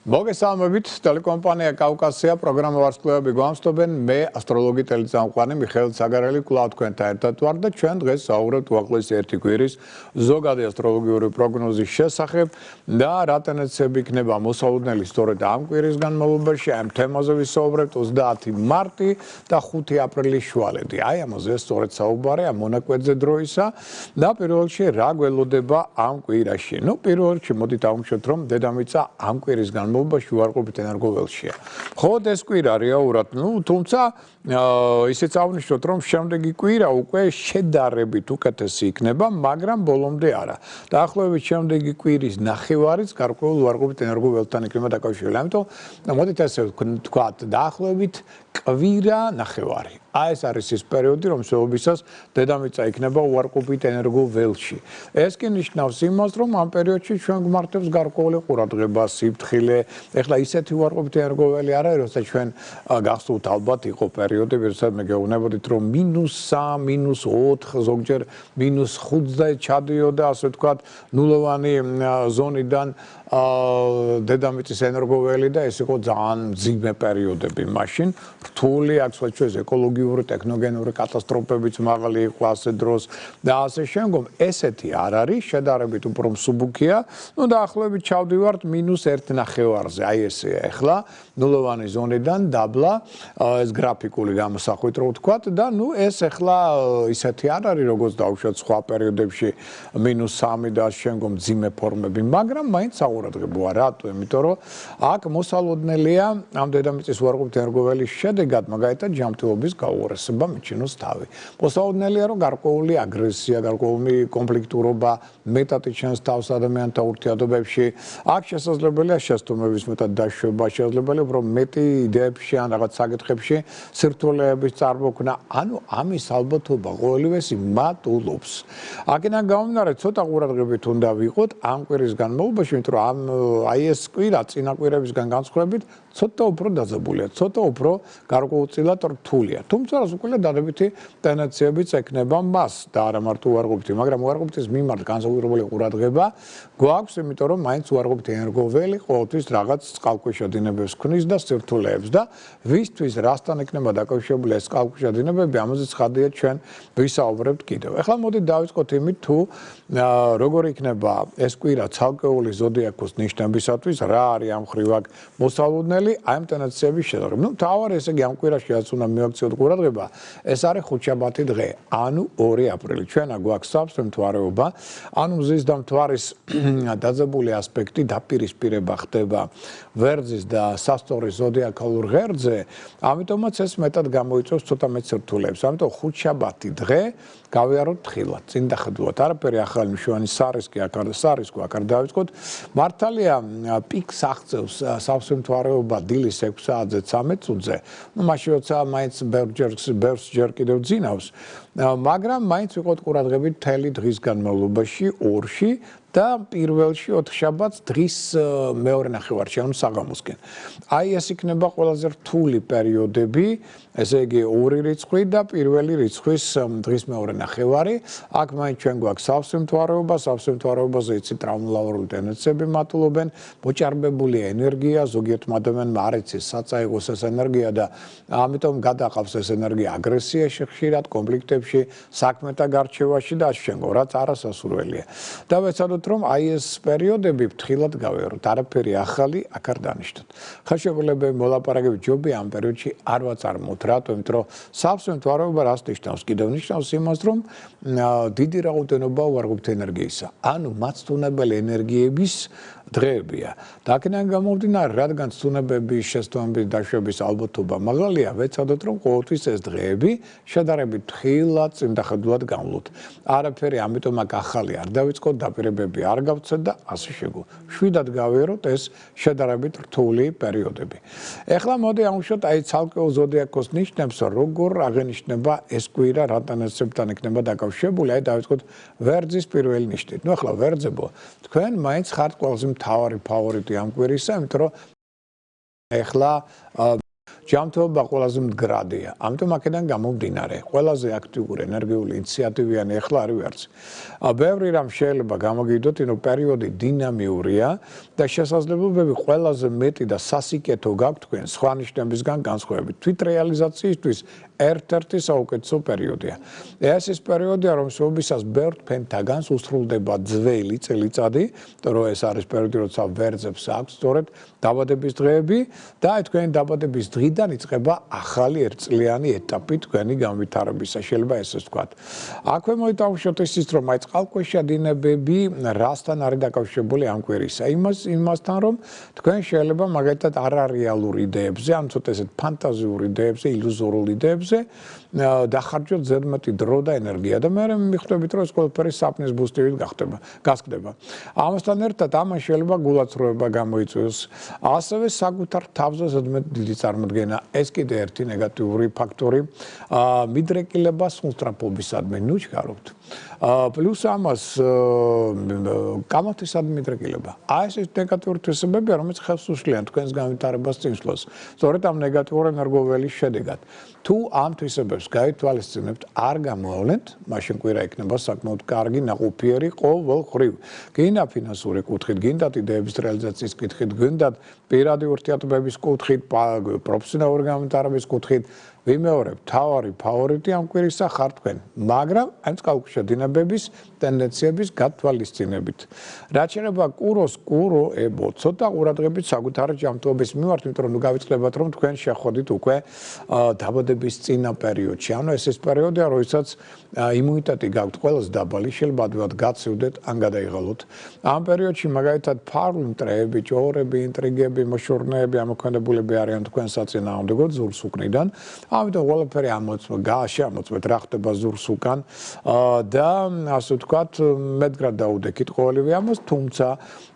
მოგესალმებით, ტელეკომპანია კავკასია პროგრამა ვარსკვლავები გვამსტობენ, მე ასტროლოგი ტელეწამყვანი მიხეილ საგარელი კვლავ თქვენთან ერთად ვარ და ჩვენ დღეს საუბრობთ უახლოესი ერთი კვირის ზოგადი ასტროლოგიური პროგნოზის შესახებ და რა ტენდენციები იქნება მოსალოდნელი სწორედ ამ კვირის განმავლობაში, ამ თემაზე ვისაუბრებთ 30 მარტი და 5 აპრილის შუალედი. აი ამაზე სწორედ საუბარი ამ მონაკვეთზე დროისა და პირველ რიგში რა გველოდება ამ კვირაში. პირველ რიგში მოდით ავუმშოთ, რომ დედამიწა ამ კვირის განმავლობაში უარყოფით ენერგოველშია. ხოდ ეს კვირა რეალურად, თუმცა ისეც აღნიშნოთ, რომ შემდეგი კვირა უკვე შედარებით უკეთესი იქნება, მაგრამ ბოლომდე არა. დაახლოებით შემდეგი კვირის ნახევარიც გარკვეულ უარყოფით ენერგოველთან იქნება დაკავშირებული. ამიტომ მოდით ესე ვთქვათ, დაახლოებით კვირა ნახევარი. ეს არის ის პერიოდი, რომ შეობისას დედამიწა იქნება უარყოფით ენერგოველში. ეს კი ნიშნავს იმას, რომ ამ პერიოდში ჩვენ გვმართებს გარკვეული ყურადღება, სიფრთხილე. ეხლა ისეთი უარყოფით ენერგოველი არ არის, როცა ჩვენ გახსოვთ ალბათ იყო პერიოდები, როდესაც მე გეუბნებოდით, რომ -3, -4, ზოგჯერ -5-ზე ჩადიოდა, ასე ვთქვათ, ნულოვანი ზონიდან დედამიწის ენერგოველი და ეს იყო ძალიან მძიმე პერიოდები მაშინ. რთული, აქ ჩვენ ეკოლოგიური, ტექნოგენური კატასტროფებიც მაღალი იყო ასე დროს და ასე შემდგომ. ესეთი არ არის, შედარებით უფრო მსუბუქია. დაახლოებით ჩავდივართ -1.5-ზე. აი ესეა ახლა ნულოვანი ზონიდან დაბლა ეს გრაფიკული გამოსახვით რო ვთქვათ და ეს ახლა ისეთი არ არის, როგორც დავუშვათ სხვა პერიოდებში -3 და შემდგომ მძიმე ფორმები, მაგრამ მაინც საყურადღებოა. რატო? იმიტომ რომ აქ მოსალოდნელია ამ დედამიწის უარყოფით ენერგოველის შედეგად მაგალითად ჯანმრთელობის გაუარესება მიჩნევს თავი. მოსალოდნელია რომ გარკვეული აგრესია, გარკვეული კონფლიქტურობა მეტად იჩენს თავს ადამიანთა ურთიერთობებში. აქ შესაძლებელია შეცდომების მეტად დაშვება, შესაძლებელია უფრო მეტი იდეებში ან რაღაც საკითხებში სირთულეების წარმოქმნა. ამის ალბათობა ყოველივეს იმატულობს. აქედან გამომდინარე, ცოტა ყურადღებით უნდა ვიყოთ ამ კვირის განმავლობაში, იმიტომ რომ აი ეს კვირა წინა კვირებისგან განსხვავებით ცოტა უფრო დაძაბულია, ცოტა უფრო გარკვეულწილად რთულია. თუმცა რას უკვე დადებითი ტენდენციებიც ექნება მას და არა მარტო უარყოფითი, მაგრამ უარყოფითის მიმართ განსაკუთრებული ყურადღება გვაქვს, იმიტომ რომ მაინც უარყოფითი ენერგოველი ყოველთვის რაღაც წყალქვეშა დინებებს ქმნის და სირთულეებს და ვისთვის რასთან ექნება დაკავშირებული ეს წყალქვეშა დინებები, ამაზე ცხადია ჩვენ ვისაუბრებთ კიდევ. ახლა მოდით დავიწყოთ იმით, თუ როგორ იქნება ეს კვირა ცალკეული ზოდიაქოს ნიშნებისათვის, რა არის ამ ხრივ აქ მოსალოდნელი აი ამ ტენდენციების შესახებ. თავარი ესე იგი ამ კვირაში რაც უნდა მივაქციოთ ყურადღება, ეს არის ხუთშაბათი დღე, ანუ 2 აპრილი. ჩვენ გვაქვს საბსტო მთვარეობა, ანუ მზის და მთვარის დაძაბული ასპექტი დაპირისპირება ხდება ვერძის და სასტორის ზოდიაქალურ ღერძზე, ამიტომაც ეს მეტად გამოიწვევს ცოტა მეტ სირთულეებს. ამიტომ ხუთშაბათი დღე გავიაროთ თხილად, წინ დახედულად. არაფერი ახალი მნიშვნელოვანი სარისკი აქ არ დავიწყოთ. მართალია პიკს აღწევს სავსე მთვარეობა დილის 6 საათზე 13 წუთზე. მაშინ როცა მაინც ბევრს ჯერ კიდევ ძინავს, მაგრამ მაინც ვიყოთ ყურადღებით მთელი დღის განმავლობაში ორში და პირველში 4 შაბათს დღის მეორე ნახევარში, ანუ საღამოსკენ. აი ეს იქნება ყველაზე რთული პერიოდები, ესე იგი 2 რიცხვი და პირველი რიცხვის დღის მეორე ნახევარი. აქ მაინც ჩვენ გვაქვს სავსე მთვარეობა, სავსე მთვარეობაზე იცით ტრავმულარული ტენდენციები მატულობენ, მოჭარბებული ენერგია, ზოგიერთ ადამიანმა არ იცის საწაიღოს ეს ენერგია და ამიტომ გადაყავს ეს ენერგია აგრესიაში ხშირად, კონფლიქტებში, საქმეთა გარჩევაში და ასე შემდგომ, რაც არასასურველია. და ვეცადოთ რომ აი ეს პერიოდები ფრთხილად გავიაროთ, არაფერი ახალი აქ არ დანიშნოთ. ხელშეკრულებები მოლაპარაკები ჯობია ამ პერიოდში არ ვაწარმოოთ, რატომ? იმიტომ რომ სავსე მთვარეობა რას ნიშნავს? კიდევ ნიშნავს იმას, რომ დიდი რაოდენობა უარყოფით ენერგიისა, ანუ მაცდუნებელი ენერგიების დღეებია. და აქედან გამომდინარე, რადგან ცდუნებების, შეცდომების დაშვების ალბათობა მაღალია, ვეცადოთ რომ ყოველთვის ეს დღეები შედარებით ფრთხილად წინ დახედულად გამვლოთ. არაფერი ამიტომ აქ ახალი არ დავიწყოთ, დაპირებები არ გავცეთ და ასე შეგვიძლია. შვიდად გავიაროთ ეს შედარებით რთული პერიოდები. ეხლა მოდი ავუშვათ აი ცალკეულ ზოდიაქოს ნიშნებს, როგორ აღენიშნება ეს კვირა, რა ტენდენციებთან იქნება დაკავშირებული. აი დავიწყოთ ვერძის პირველი ნიშნით. ახლა ვერძებო, თქვენ მაინც ხართ ყველაზე მთავარი ფავორიტი ამ კვირისა, იმიტომ რომ ეხლა ჯანმრთელობა ყველაზე მდგრადია. ამიტომ აქედან გამომდინარე, ყველაზე აქტიური ენერგიული ინიციატივიანი ახლა არის ვერც. ბევრი რამ შეიძლება გამოგიდოთ, რომ პერიოდი დინამიურია და შესაძლებლობები ყველაზე მეტი და სასიკეთო გაქვთ თქვენ სხვა ნიშნებისგან განსხვავებით. თვითრეალიზაციისთვის ერთ-ერთი საუკეთესო პერიოდია. ეს ის პერიოდია, რომელსაც ბევრ ფენთაგანს უსრულდება ძველი წელიწადი, რომ ეს არის პერიოდი, როცა ვერძებს აქვს სწორედ დაბადების დღეები და აი თქვენი დაბადების დღიდან იწყება ახალი ერთწლიანი ეტაპი თქვენი განვითარებისა, შეიძლება ესეც ვთქვათ. აქვე მოითამაშოთ ისიც, რომ აი წყალქვეშა დინებები რასთან არის დაკავშირებული ამ კვირისა. იმასთან, რომ თქვენ შეიძლება მაგალითად არარეალურ იდეებზე, ან ცოტა ესეთ ფანტაზიურ იდეებზე, ილუზორულ იდეებზე დახარჯოთ ზედმეტი დრო და ენერგია და მე მიხვდებით, რომ ეს ყველაფერი საფნის ბუსტივით გასკდება. ამასთან ერთად ამან შეიძლება გულაცრუება გამოიწვიოს. ასევე საკუთარ თავზე ზედმეტ დიდი წარმოდგენა, ეს კიდე ერთი ნეგატიური ფაქტორი, მიდრეკილება სულსწრაფობისადმი, ნუ ჩქარობთ. პლუს ამას კამათისადმი მიდრეკილება. აი ეს ნეგატიური თვისებებია, რომელიც ხელს უშლიან თქვენს განვითარებას წინსვლას. სწორედ ამ ნეგატიურ ენერგოველის შედეგად. თუ ამ თვისებებს გაითვალისწინებთ, არ გამოავლენთ, მაშინ კვირა იქნება საკმაოდ კარგი, ნაყოფიერი ყოველხრივ. გინდა ფინანსური კუთხით, გინდათ იდეების რეალიზაციის კუთხით, გინდათ პირადი ურთიერთობების კუთხით, პროფესიონალური განვითარების კუთხით, ვიმეორებ, თავარი ფავორიტი ამ კვირისა ხარ თქვენ, მაგრამ ამ წყალქვეშა დინებების ტენდენციების გათვალისწინებით. რაც შეეხება კუროს, კურო ცოტა ყურადღებით საკუთარი ჯანმრთელობის მიმართ, იმიტომ რომ გავიწყდებათ, რომ თქვენ შეხვედით უკვე დაბადების წინა პერიოდში. ანუ ეს პერიოდია, როდესაც იმუნიტეტი გაქვთ ყველაზე დაბალი, შეიძლება ადვილად გაცივდეთ, ან გადაიღალოთ. ამ პერიოდში მაგალითად ფარული მტრეები, ჭორები, ინტრიგები, მოშორნეები, ამოქმედებულები არიან თქვენ საწინააღმდეგოდ ზურს უკნიდან. ამიტომ ყველაფერი შეამოწმეთ რა ხდება ზურს უკან და ასე ვთქვათ, მეტგრად დაუდექით ყოველივე ამას, თუმცა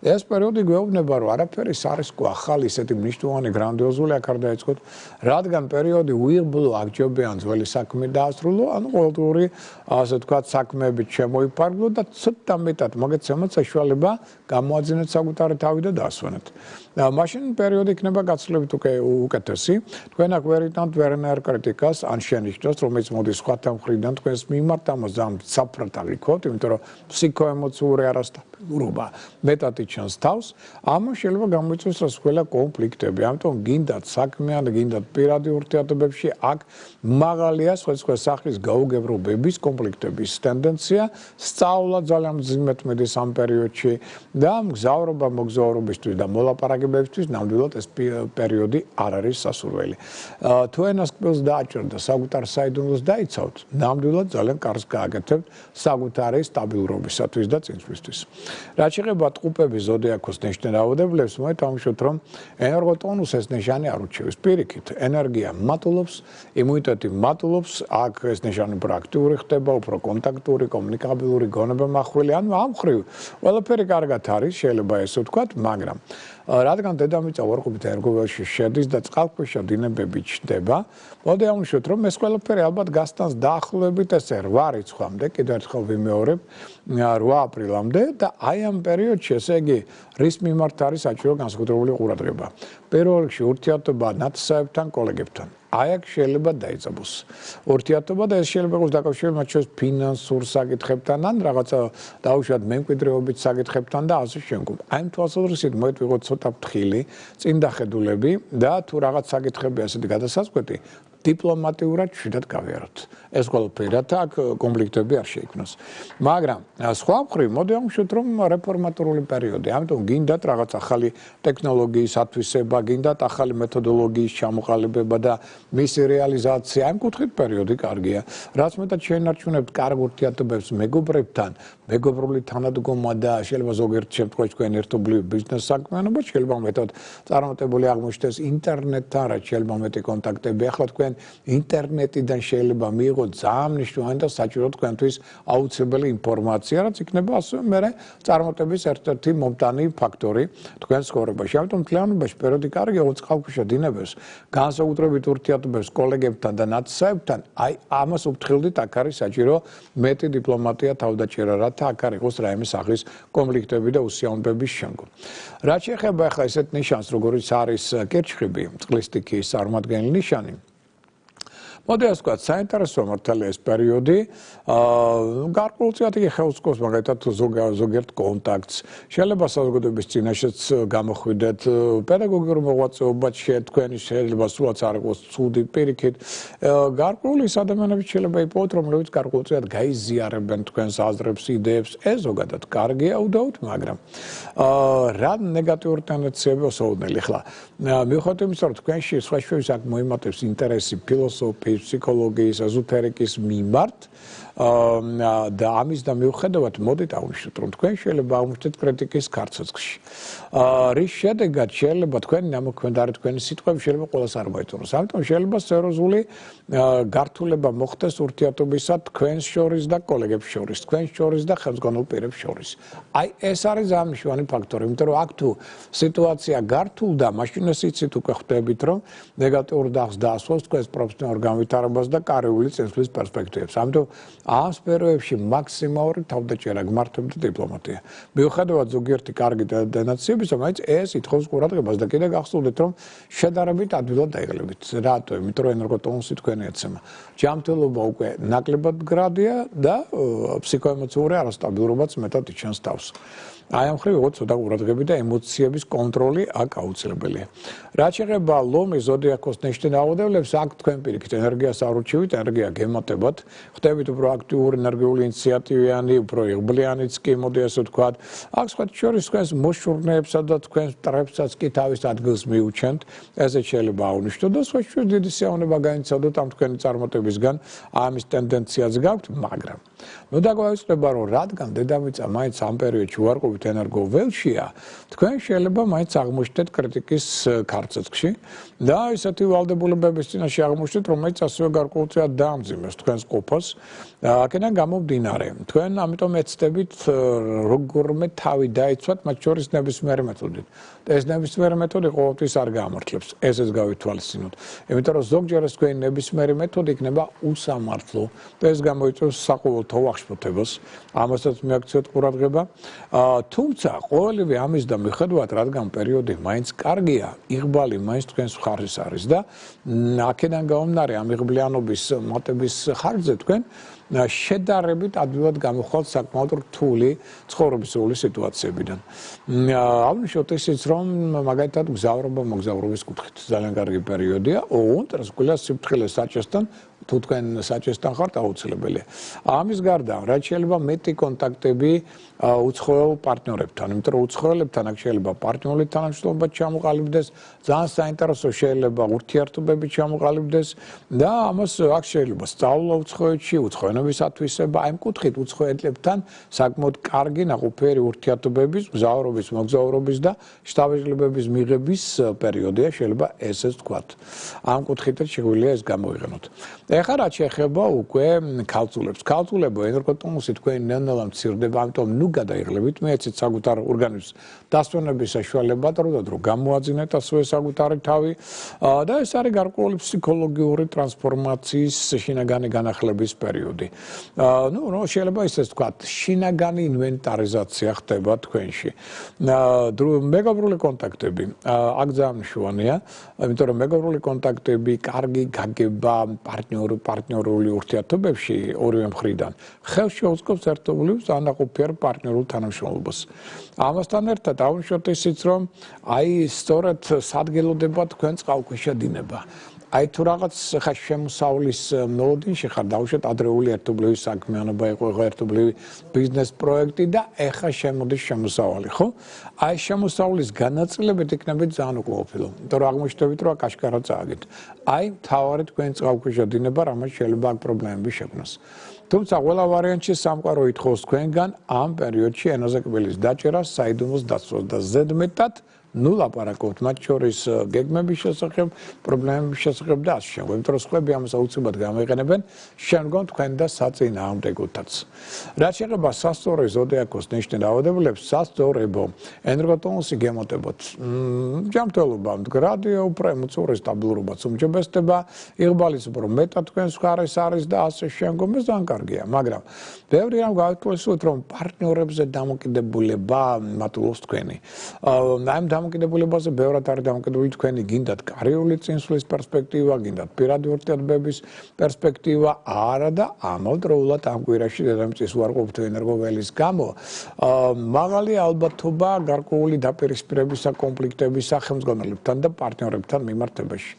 ეს პერიოდი გვეუბნება, რომ არაფერი სარისკო ახალი ისეთი მნიშვნელოვანი გრანდიოზული აქ არ დაიწყოთ, რადგან პერიოდი უიღბლო აღჯობიან ძველი საქმე დაასრულო, ანუ ყოველდღიური ასე ვთქვათ, საქმეებით შემოიფარგლო და ცოტა მეტად მოგეცემოთ საშუალება გამოაძინოთ საკუთარი თავი და დაასვენეთ. მაშინ პერიოდი იქნება გაცილებით უკეთესი. თქვენ აქ ვერ იტანთ ვერანაირ კრიტიკას, ან შენიშნოს, რომელიც მოდის სხვათა მხრიდან თქვენს მიმართ, ამას ძალიან საფრთხად აღიქოთ, იმიტომ რომ ფსიქოემოციური არასტაბილურობა მეტად იჩენს თავს, ამას შეიძლება გამოიწვიოს ყველა კონფლიქტები. ამიტომ გინდათ საქმიან, გინდათ პირადი ურთიერთობებში, აქ მაღალია სხვადასხვა სახის გაუგებრობების კონფლიქტების ტენდენცია, სწავლა ძალიან მძიმედ მიდის ამ პერიოდში და მგზავრობა მოგზაურობისთვის და მოლაპარაკებებისთვის ნამდვილად ეს პერიოდი არ არის სასურველი. თუ ენას კბილს დააჭერდა საკუთარ საიდუმლოს დაიცავთ, ნამდვილად ძალიან კარგს გააკეთებთ საკუთარი სტაბილურობისათვის და წინსვლისთვის. რაც შეეხება ტყუპების ზოდიაქოს ნიშნავადებლებს, მოითამაშოთ, რომ ენერგოტონუს ეს ნიშანი არ ურჩევს. პირიქით, ენერგია მატულობს, იმუნიტეტი მატულობს, აქ ეს ნიშანი პრაქტიული ხდება, უფრო კონტაქტური, კომუნიკაბილური, გონებამახვილი, ანუ ამ ხრივ ყველაფერი კარგად არის, შეიძლება ესე ვთქვათ, მაგრამ რადგან დედამიწა უარყოფით ენერგოველში შედის და წყალქვეშა დინებები ჩნდება, მოდი აღვნიშნოთ, რომ ეს ყველაფერი ალბათ გასტანს დაახლოებით ესე 8 რიცხვამდე, კიდევ ერთხელ ვიმეორებ, 8 აპრილამდე და აი ამ პერიოდში, ესე იგი, რის მიმართ არის საჭირო განსაკუთრებული ყურადღება. პირველ რიგში ურთიერთობა ნათესავებთან, კოლეგებთან. აი აქ შეიძლება დაიწყოს ურთიერთობა და ეს შეიძლება იყოს დაკავშირებული მათ შორის ფინანსურ საკითხებთან ან რაღაცა დაუშვათ მემკვიდრეობით საკითხებთან და ასე შემდგომ. აი ამ თვალსაზრისით მოიტვიღოთ ცოტა ფრთხილი, წინდახედულები და თუ რაღაც საკითხები ასეთი გადასაწყვეტი დიპლომატიურად შვიდად გავიაროთ. ეს ყველაფერი რათა აქ კონფლიქტები არ შეიქმნოს. მაგრამ სხვა მხრივ მოდი აღვნიშნოთ, რომ რეფორმატორული პერიოდი, ამიტომ გინდათ რაღაც ახალი ტექნოლოგიის ათვისება, გინდათ ახალი მეთოდოლოგიის ჩამოყალიბება და მისი რეალიზაცია, ამ კუთხით პერიოდი კარგია. რაც მეტად შეენარჩუნებთ კარგ ურთიერთობებს მეგობრებთან, მეგობრული თანადგომა და შეიძლება ზოგიერთ შემთხვევაში თქვენ ერთობლივ ბიზნეს საქმიანობა, შეიძლება მეტად წარმატებული აღმოჩნდეს ინტერნეტთან, რაც შეიძლება მეტი კონტაქტები. ახლა თქვენ ინტერნეტიდან შეიძლება მიიღოთ ძალიან მნიშვნელოვანი და საჭირო თქვენთვის აუცილებელი ინფორმაცია, რაც იქნება ასევე მერე წარმატების ერთ-ერთი მომტანი ფაქტორი თქვენს ცხოვრებაში. ამიტომ მთლიანობაში პერიოდი კარგია, როგორც წყალქვეშა დინებებს, განსაკუთრებით ურთიერთობებს კოლეგებთან და ნათესავებთან, აი ამას უფრთხილდით, აქ არის საჭირო მეტი დიპლომატია, თავდაჭერა, რაც რათა აქ არ იყოს რაიმე სახის კონფლიქტები და უსიამოვნებების შემდგომ. რაც შეეხება ახლა ესეთ ნიშანს, როგორიც არის კირჩხიბი, წყლის სტიქიის წარმომადგენელი ნიშანი. მოდი ასე ვთქვათ, საინტერესო მართალია ეს პერიოდი. გარკვეულწილად იგი ხელსკობს მაგალითად ზოგიერთ კონტაქტს. შეიძლება საზოგადოების წინაშეც გამოხვიდეთ პედაგოგიურ მოღვაწეობად თქვენი შეიძლება სულაც არ იყოს ცუდი პირიქით. გარკვეული ის ადამიანები შეიძლება იპოვოთ, რომლებიც გარკვეულწილად გაიზიარებენ თქვენს აზრებს, იდეებს. ეს ზოგადად კარგია უდაოდ, მაგრამ რა ნეგატიური ტენდენციები ოსაუდნელი ხლა. მიუხედავად იმისა, რომ თქვენში სხვა შევის აქ მოიმატებს ინტერესი ფილოსოფიის, ფსიქოლოგიის, ეზოთერიკის მიმართ და ამის და მიუხედავად მოდით აღვნიშნოთ, რომ თქვენ შეიძლება აღვნიშნოთ კრიტიკის ქარცოცხლში. რის შედეგად შეიძლება თქვენი ნამოქმედარი, თქვენი სიტყვები შეიძლება ყველას არ მოეწონოს. ამიტომ შეიძლება სერიოზული გართულება მოხდეს ურთიერთობისა თქვენს შორის და კოლეგებს შორის, თქვენს შორის და ხელმძღვანელ პირებს შორის. აი ეს არის ძალიან მნიშვნელოვანი ფაქტორი, იმიტომ რომ აქ თუ სიტუაცია გართულდა, მაშინ ეს იცით უკვე ხვდებით, რომ ნეგატიურ დახს დაასვავს თქვენს პროფესიონალურ განვითარებას და კარიული წინსვლის პერსპექტივებს. ამიტომ ამ სფეროებში მაქსიმალური თავდაჭერა გმართებდა დიპლომატია. მიუხედავად ზოგიერთი კარგი დენაციებისა, მაინც ეს ითხოვს ყურადღებას და კიდე გახსოვდეთ, რომ შედარებით ადვილად დაიღლებით. რატო? იმიტომ რომ ენერგოტონუსი თქვენი ეცემა. ჯანმრთელობა უკვე ნაკლებად მდგრადია და ფსიქოემოციური არასტაბილურობაც მეტად იჩენს თავს. აი ამ ხრივ ცოტა ყურადღები და ემოციების კონტროლი აქ აუცილებელია. რაც შეეხება ლომის ზოდიაქოს ნიშნის აღუდევლებს, აქ თქვენ პირიქით ენერგიას არუჩივით, ენერგია გემატებათ, ხდებით უფრო აქტიური, ენერგიული, ინიციატივიანი, უფრო იღბლიანიც კი, მოდი ასე ვთქვათ. აქ სხვა შორის თქვენს მოშურნეებსა და თქვენს მტრებსაც კი თავის ადგილს მიუჩენთ, ესეც შეიძლება აღვნიშნოთ და სხვა შორის დიდი სიამოვნება გაიცადოთ ამ თქვენი წარმატებისგან, ამის ტენდენციაც გაქვთ, მაგრამ ნუ დაგვაიწყება, რომ რადგან დედამიწა მაინც ამ პერიოდში უარყოფით ენერგოველშია, თქვენ შეიძლება მაინც აღმოჩნდეთ კრიტიკის ქარცოცხლში და ისეთი ვალდებულებების წინაშე აღმოჩნდეთ, რომელიც ასევე გარკვეულწილად დაამძიმებს თქვენს ყოფას. აქედან გამომდინარე, თქვენ ამიტომ ეცდებით როგორმე თავი დაიცვათ, მათ შორის ნებისმიერი მეთოდით. ეს ნებისმიერი მეთოდი ყოველთვის არ გაამართლებს, ესეც გავითვალისწინოთ. იმიტომ რომ ზოგჯერ ეს თქვენი ნებისმიერი მეთოდი იქნება უსამართლო და ეს გამოიწვევს საყოველთაო აღშფოთებას. ამასაც მიაქციოთ ყურადღება. თუმცა ყოველივე ამის და მიუხედავად, რადგან პერიოდი მაინც კარგია, იღბალი მაინც თქვენს მხარეს არის და აქედან გამომდინარე ამ იღბლიანობის მატების ხარჯზე თქვენ შედარებით ადვილად გამოხვალთ საკმაოდ რთული ცხოვრებისეული სიტუაციებიდან. აღვნიშნოთ ისიც, რომ მაგალითად მგზავრობა მოგზაურობის კუთხით ძალიან კარგი პერიოდია, ოღონდ რაც გვილა სიფრთხილე საჭესთან თუ თქვენ საჭესთან ხართ აუცილებელია. ამის გარდა, რაც შეიძლება მეტი კონტაქტები უცხოელ პარტნიორებთან, იმიტომ რომ უცხოელებთან აქ შეიძლება პარტნიორული თანამშრომლობა ჩამოყალიბდეს, ძალიან საინტერესო შეიძლება ურთიერთობები ჩამოყალიბდეს და ამას აქ შეიძლება სწავლა უცხოეთში, უცხოენების ათვისება, აი ამ კუთხით უცხოელებთან საკმაოდ კარგი ნაყოფიერი ურთიერთობების, მგზავრობის, მოგზაურობის და შთაბეჭდილებების მიღების პერიოდია, შეიძლება ესეც ვთქვათ. ამ კუთხითაც შეგვიძლია ეს გამოიყენოთ. ეხლა რაც შეეხება უკვე ქალწულებს. ქალწულებო ენერგოტონუსი თქვენი ნელ-ნელა მცირდება, ამიტომ ნუ გადაიღლებით, მეცით საკუთარ ორგანიზმს დასვენების საშუალება დრო გამოაძინეთ ასევე საკუთარი თავი და ეს არის გარკვეული ფსიქოლოგიური ტრანსფორმაციის შინაგანი განახლების პერიოდი. ნუ შეიძლება ისე ვთქვათ, შინაგანი ინვენტარიზაცია ხდება თქვენში. მეგობრული კონტაქტები აქ ძალიან მნიშვნელოვანია, იმიტომ რომ მეგობრული კონტაქტები, კარგი გაგება, პარტნიორული ურთიერთობებში ორივე მხრიდან ხელს შეუწყობს ერთობლივ ანაყოფიერ პარტნიორულ თანამშრომლობას. ამასთან ერთად აღვნიშნოთ ისიც, რომ აი სწორედ სადგელოდება თქვენ წყალქვეშა დინება. აი თუ რაღაც ხა შემოსავლის მოლოდინში ხარ დავუშვათ ადრეული ერთობლივი საქმიანობა იყო ერთობლივი ბიზნეს პროექტი და ეხა შემოდის შემოსავალი, ხო? აი შემოსავლის განაწილებით იქნებით ძალიან უკმაყოფილო. იმიტომ რომ აღმოჩნდებით, რომ აკაშკარა წააგეთ. აი თავარი თქვენ წყალქვეშა დინება, რამაც შეიძლება აქ პრობლემები შექმნას. თუმცა ყველა ვარიანტში სამყარო ითხოვს თქვენგან ამ პერიოდში ენაზე კბილის დაჭერას, საიდუმლოს დაცვას და ზედმეტად ნუ ლაპარაკობთ მათ შორის გეგმების შესახებ, პრობლემების შესახებ და ასე შემდეგ. იმიტომ რომ სხვები ამას აუცილებლად გამოიყენებენ შემდგომ თქვენ და საწინააღმდეგოთაც. რაც შეეხება სასწორო ზოდიაქოს ნიშნულ დაავადებულებს, სასწორებო ენერგოტონუსი გემოტებოთ. ჯანმრთელობა მდგრადი, უფრო ემოციური სტაბილურობაც უმჯობესდება, იღბალის უფრო მეტად თქვენს მხარეს არის და ასე შემდგომ ეს ძალიან კარგია, მაგრამ ბევრი რამ გავიტყვისოთ, რომ პარტნიორებზე დამოკიდებულება მათულობს თქვენი. ამ დამოკიდებულებაზე ბევრად არის დამოკიდებული თქვენი გინდათ კარიერული წინსვლის პერსპექტივა, გინდათ პირადი ურთიერთობების პერსპექტივა, არა და ამავდროულად ამ კვირაში დედამიწის უარყოფითი ენერგოველის გამო მაღალი ალბათობა გარკვეული დაპირისპირებისა, კონფლიქტებისა ხელმძღვანელებთან და პარტნიორებთან მიმართებაში.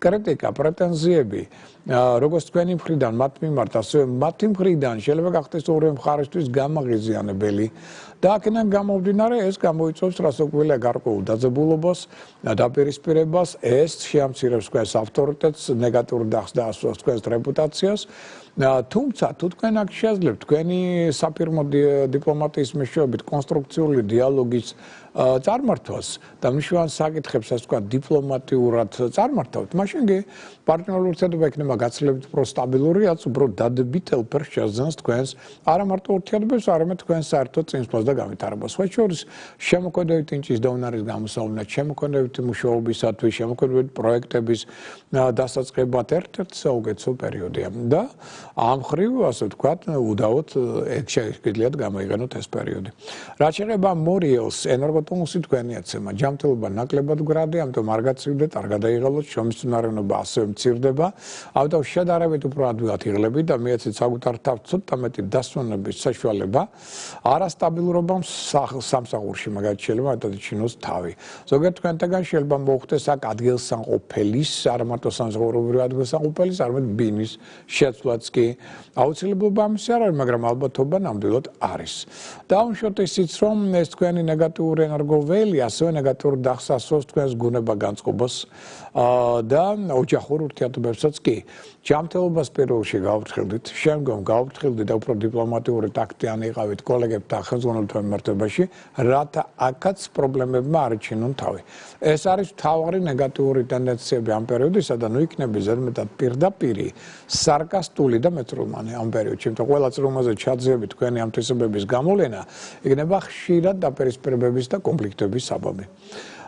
კრიტიკა, პრეტენზიები, როგორც თქვენი მხრიდან მათ მიმართ, ასევე მათი მხრიდან შეიძლება გახდეს ორივე მხარისთვის გამაღიზიანებელი და აქედან გამომდინარე ეს გამოიწვევს რასაკვირველია გარკვეულ დაძაბულობას, დაპირისპირებას, ეს შეამცირებს თქვენს ავტორიტეტს, ნეგატიურ დახს და ასვას თქვენს რეპუტაციას. თუმცა თუ თქვენ აქ შეძლებთ თქვენი საფირმო დიპლომატიის მეშვეობით კონსტრუქციული დიალოგის წარმართვას და მნიშვნელოვან საკითხებს ასე ვთქვათ დიპლომატიურად წარმართავთ, მაშინ კი პარტნიორული ურთიერთობა იქნება გაცილებით უფრო სტაბილური, რაც უფრო დადებითელ ფერს შეძენს თქვენს არა მარტო ურთიერთობებს, არამედ თქვენს საერთოდ წინსვლას და განვითარებას. სხვა შორის შემოქმედებითი ნიჭის და უნარის გამოსავლენად, შემოქმედებითი მუშაობისათვის, შემოქმედებითი პროექტების დასაწყებად ერთ-ერთი საუკეთესო პერიოდია და ამ ხრივ ასე ვთქვათ, უდაოდ შეგიძლიათ გამოიყენოთ ეს პერიოდი. რაც შეეხება მორიელს, ენერგოტონუსი თქვენი აცემა, ჯანმრთელობა ნაკლებად მდგრადი, ამიტომ არ გაცივდეთ, არ გადაიღალოთ, შრომისწინააღმდეგობა ასევე მცირდება. ამიტომ შედარებით უფრო ადვილად იღლებით და მიეცეთ საკუთარ თავს ცოტა მეტი დასვენების საშუალება. არასტაბილურობამ სამსახურში მაგათ შეიძლება ატაჩინოს თავი. ზოგიერთ თქვენთაგან შეიძლება მოხდეს აქ ადგილსამყოფელის, არა მარტო სამსახურობრივი ადგილსამყოფელის, არამედ ბინის შეცვლაც კი აუცილებლობა ამისი არ არის, მაგრამ ალბათობა ნამდვილად არის. დავუშვათ ისიც, რომ ეს თქვენი ნეგატიური ენერგოველი ასევე ნეგატიურ დახს ასვავს თქვენს გუნება-განწყობას და ოჯახურ ურთიერთობებსაც კი. ჯანმრთელობას პირველში გავფრთხილდით, შემდგომ გავფრთხილდით და უფრო დიპლომატიური ტაქტიანი იყავით კოლეგებთან ხელმძღვანელთა მიმართებაში, რათა აქაც პრობლემებმა არ იჩინონ თავი. ეს არის მთავარი ნეგატიური ტენდენციები ამ პერიოდისა და ნუ იქნება ზედმეტად პირდაპირი, სარკასტული და მეწრომანი ამ პერიოდში, იმიტომ ყველა წრომაზე ჩაძიებით თქვენი ამ თვისებების გამოლენა იქნება ხშირად დაპირისპირებების და კონფლიქტების საბაბი.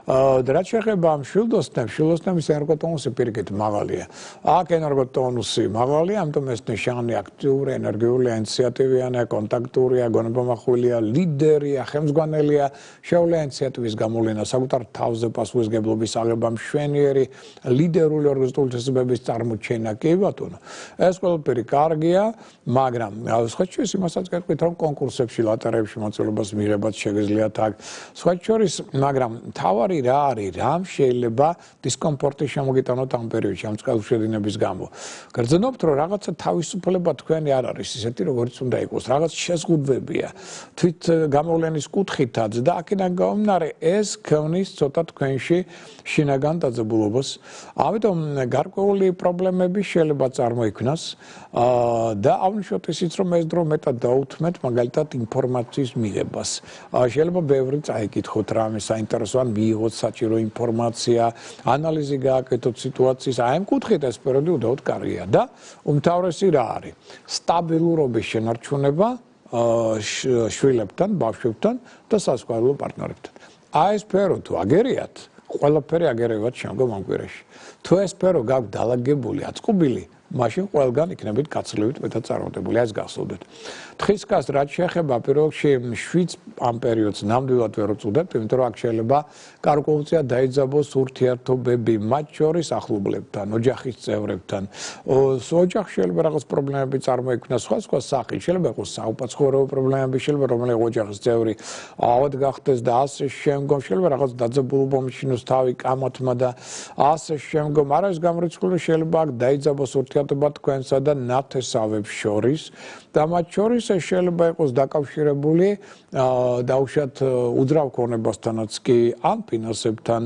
რაც შეეხება მშვილდოსნებს, მშვილდოსნების ენერგოტონუსი პირიქით მაღალია. აქ ენერგოტონუსი მაღალია, ამიტომ ეს ნიშანი აქტიური, ენერგიული, ინიციატივიანია, კონტაქტურია, გონებამახვილია, ლიდერია, ხელმძღვანელია, შეუძლია ინიციატივის გამოვლინა, საკუთარ თავზე პასუხისმგებლობის აღება, მშვენიერი, ლიდერული ორგანიზებული თვისებების წარმოჩენა, კი ბატონო. ეს ყველაფერი კარგია, მაგრამ სხვა შორის იმასაც გეტყვით, რომ კონკურსებში, ლოტერეებში მოწვევას მიღებაც შეგიძლიათ აქ. სხვა შორის, მაგრამ თავარი რა არის, რამ შეიძლება დისკომფორტი შემოგიტანოთ ამ პერიოდში, ამ წყალშედინების გამო. გრძნობთ, რომ რაღაცა თავისუფლება თქვენი არ არის ისეთი, როგორც უნდა იყოს, რაღაც შეზღუდვებია. თვით გამოვლენის კუთხითაც და აქედან გამომდინარე, ეს ქმნის ცოტა თქვენში შინაგან დაძაბულობას. ამიტომ გარკვეული პრობლემები შეიძლება წარმოიქმნას და აღნიშნოთ ისიც, რომ ეს დრო მეტად დაუთმეთ მაგალითად ინფორმაციის მიღებას. შეიძლება ბევრი წაიკითხოთ რამე საინტერესო ან მიიღოთ საჭირო ინფორმაცია, ანალიზი გააკეთოთ სიტუაციის, აი ამ კუთხით ეს პერიოდი უდაოდ კარგია და უმთავრესი რა არის? სტაბილურობის შენარჩუნება შვილებთან, ბავშვებთან და სასწავლო პარტნიორებთან. აი ეს სფერო თუ აგერიათ, ყველაფერი აგერევათ შემდგომ ამ კვირაში. თუ ეს სფერო გაქვთ დალაგებული, აწყობილი, მაშინ ყველგან იქნებით გაცილებით მეტად წარმატებული, ეს გახსოვდეთ. თხისკას რაც შეეხება პირველ რიგში შვიდს ამ პერიოდს ნამდვილად ვერ უწუდებთ, იმიტომ რომ აქ შეიძლება გარკვეულწილად დაიძაბოს ურთიერთობები მათ შორის ახლობლებთან, ოჯახის წევრებთან. ოჯახში შეიძლება რაღაც პრობლემები წარმოიქმნას, სხვა სახით, შეიძლება იყოს საუპაცხოვრებო პრობლემები, შეიძლება რომელიმე ოჯახის წევრი ავად გახდეს და ასე შემდგომ, შეიძლება რაღაც დაძაბულობა მიჩინოს თავი კამათმა და ასე შემდგომ. არა ეს გამორიცხული შეიძლება აქ დაიძაბოს ურთიერთობები ურთიერთობა თქვენსა და ნათესავებს შორის და მათ შორის ეს შეიძლება იყოს დაკავშირებული დაუშვათ უძრავ ქონებასთანაც კი ან ფინანსებთან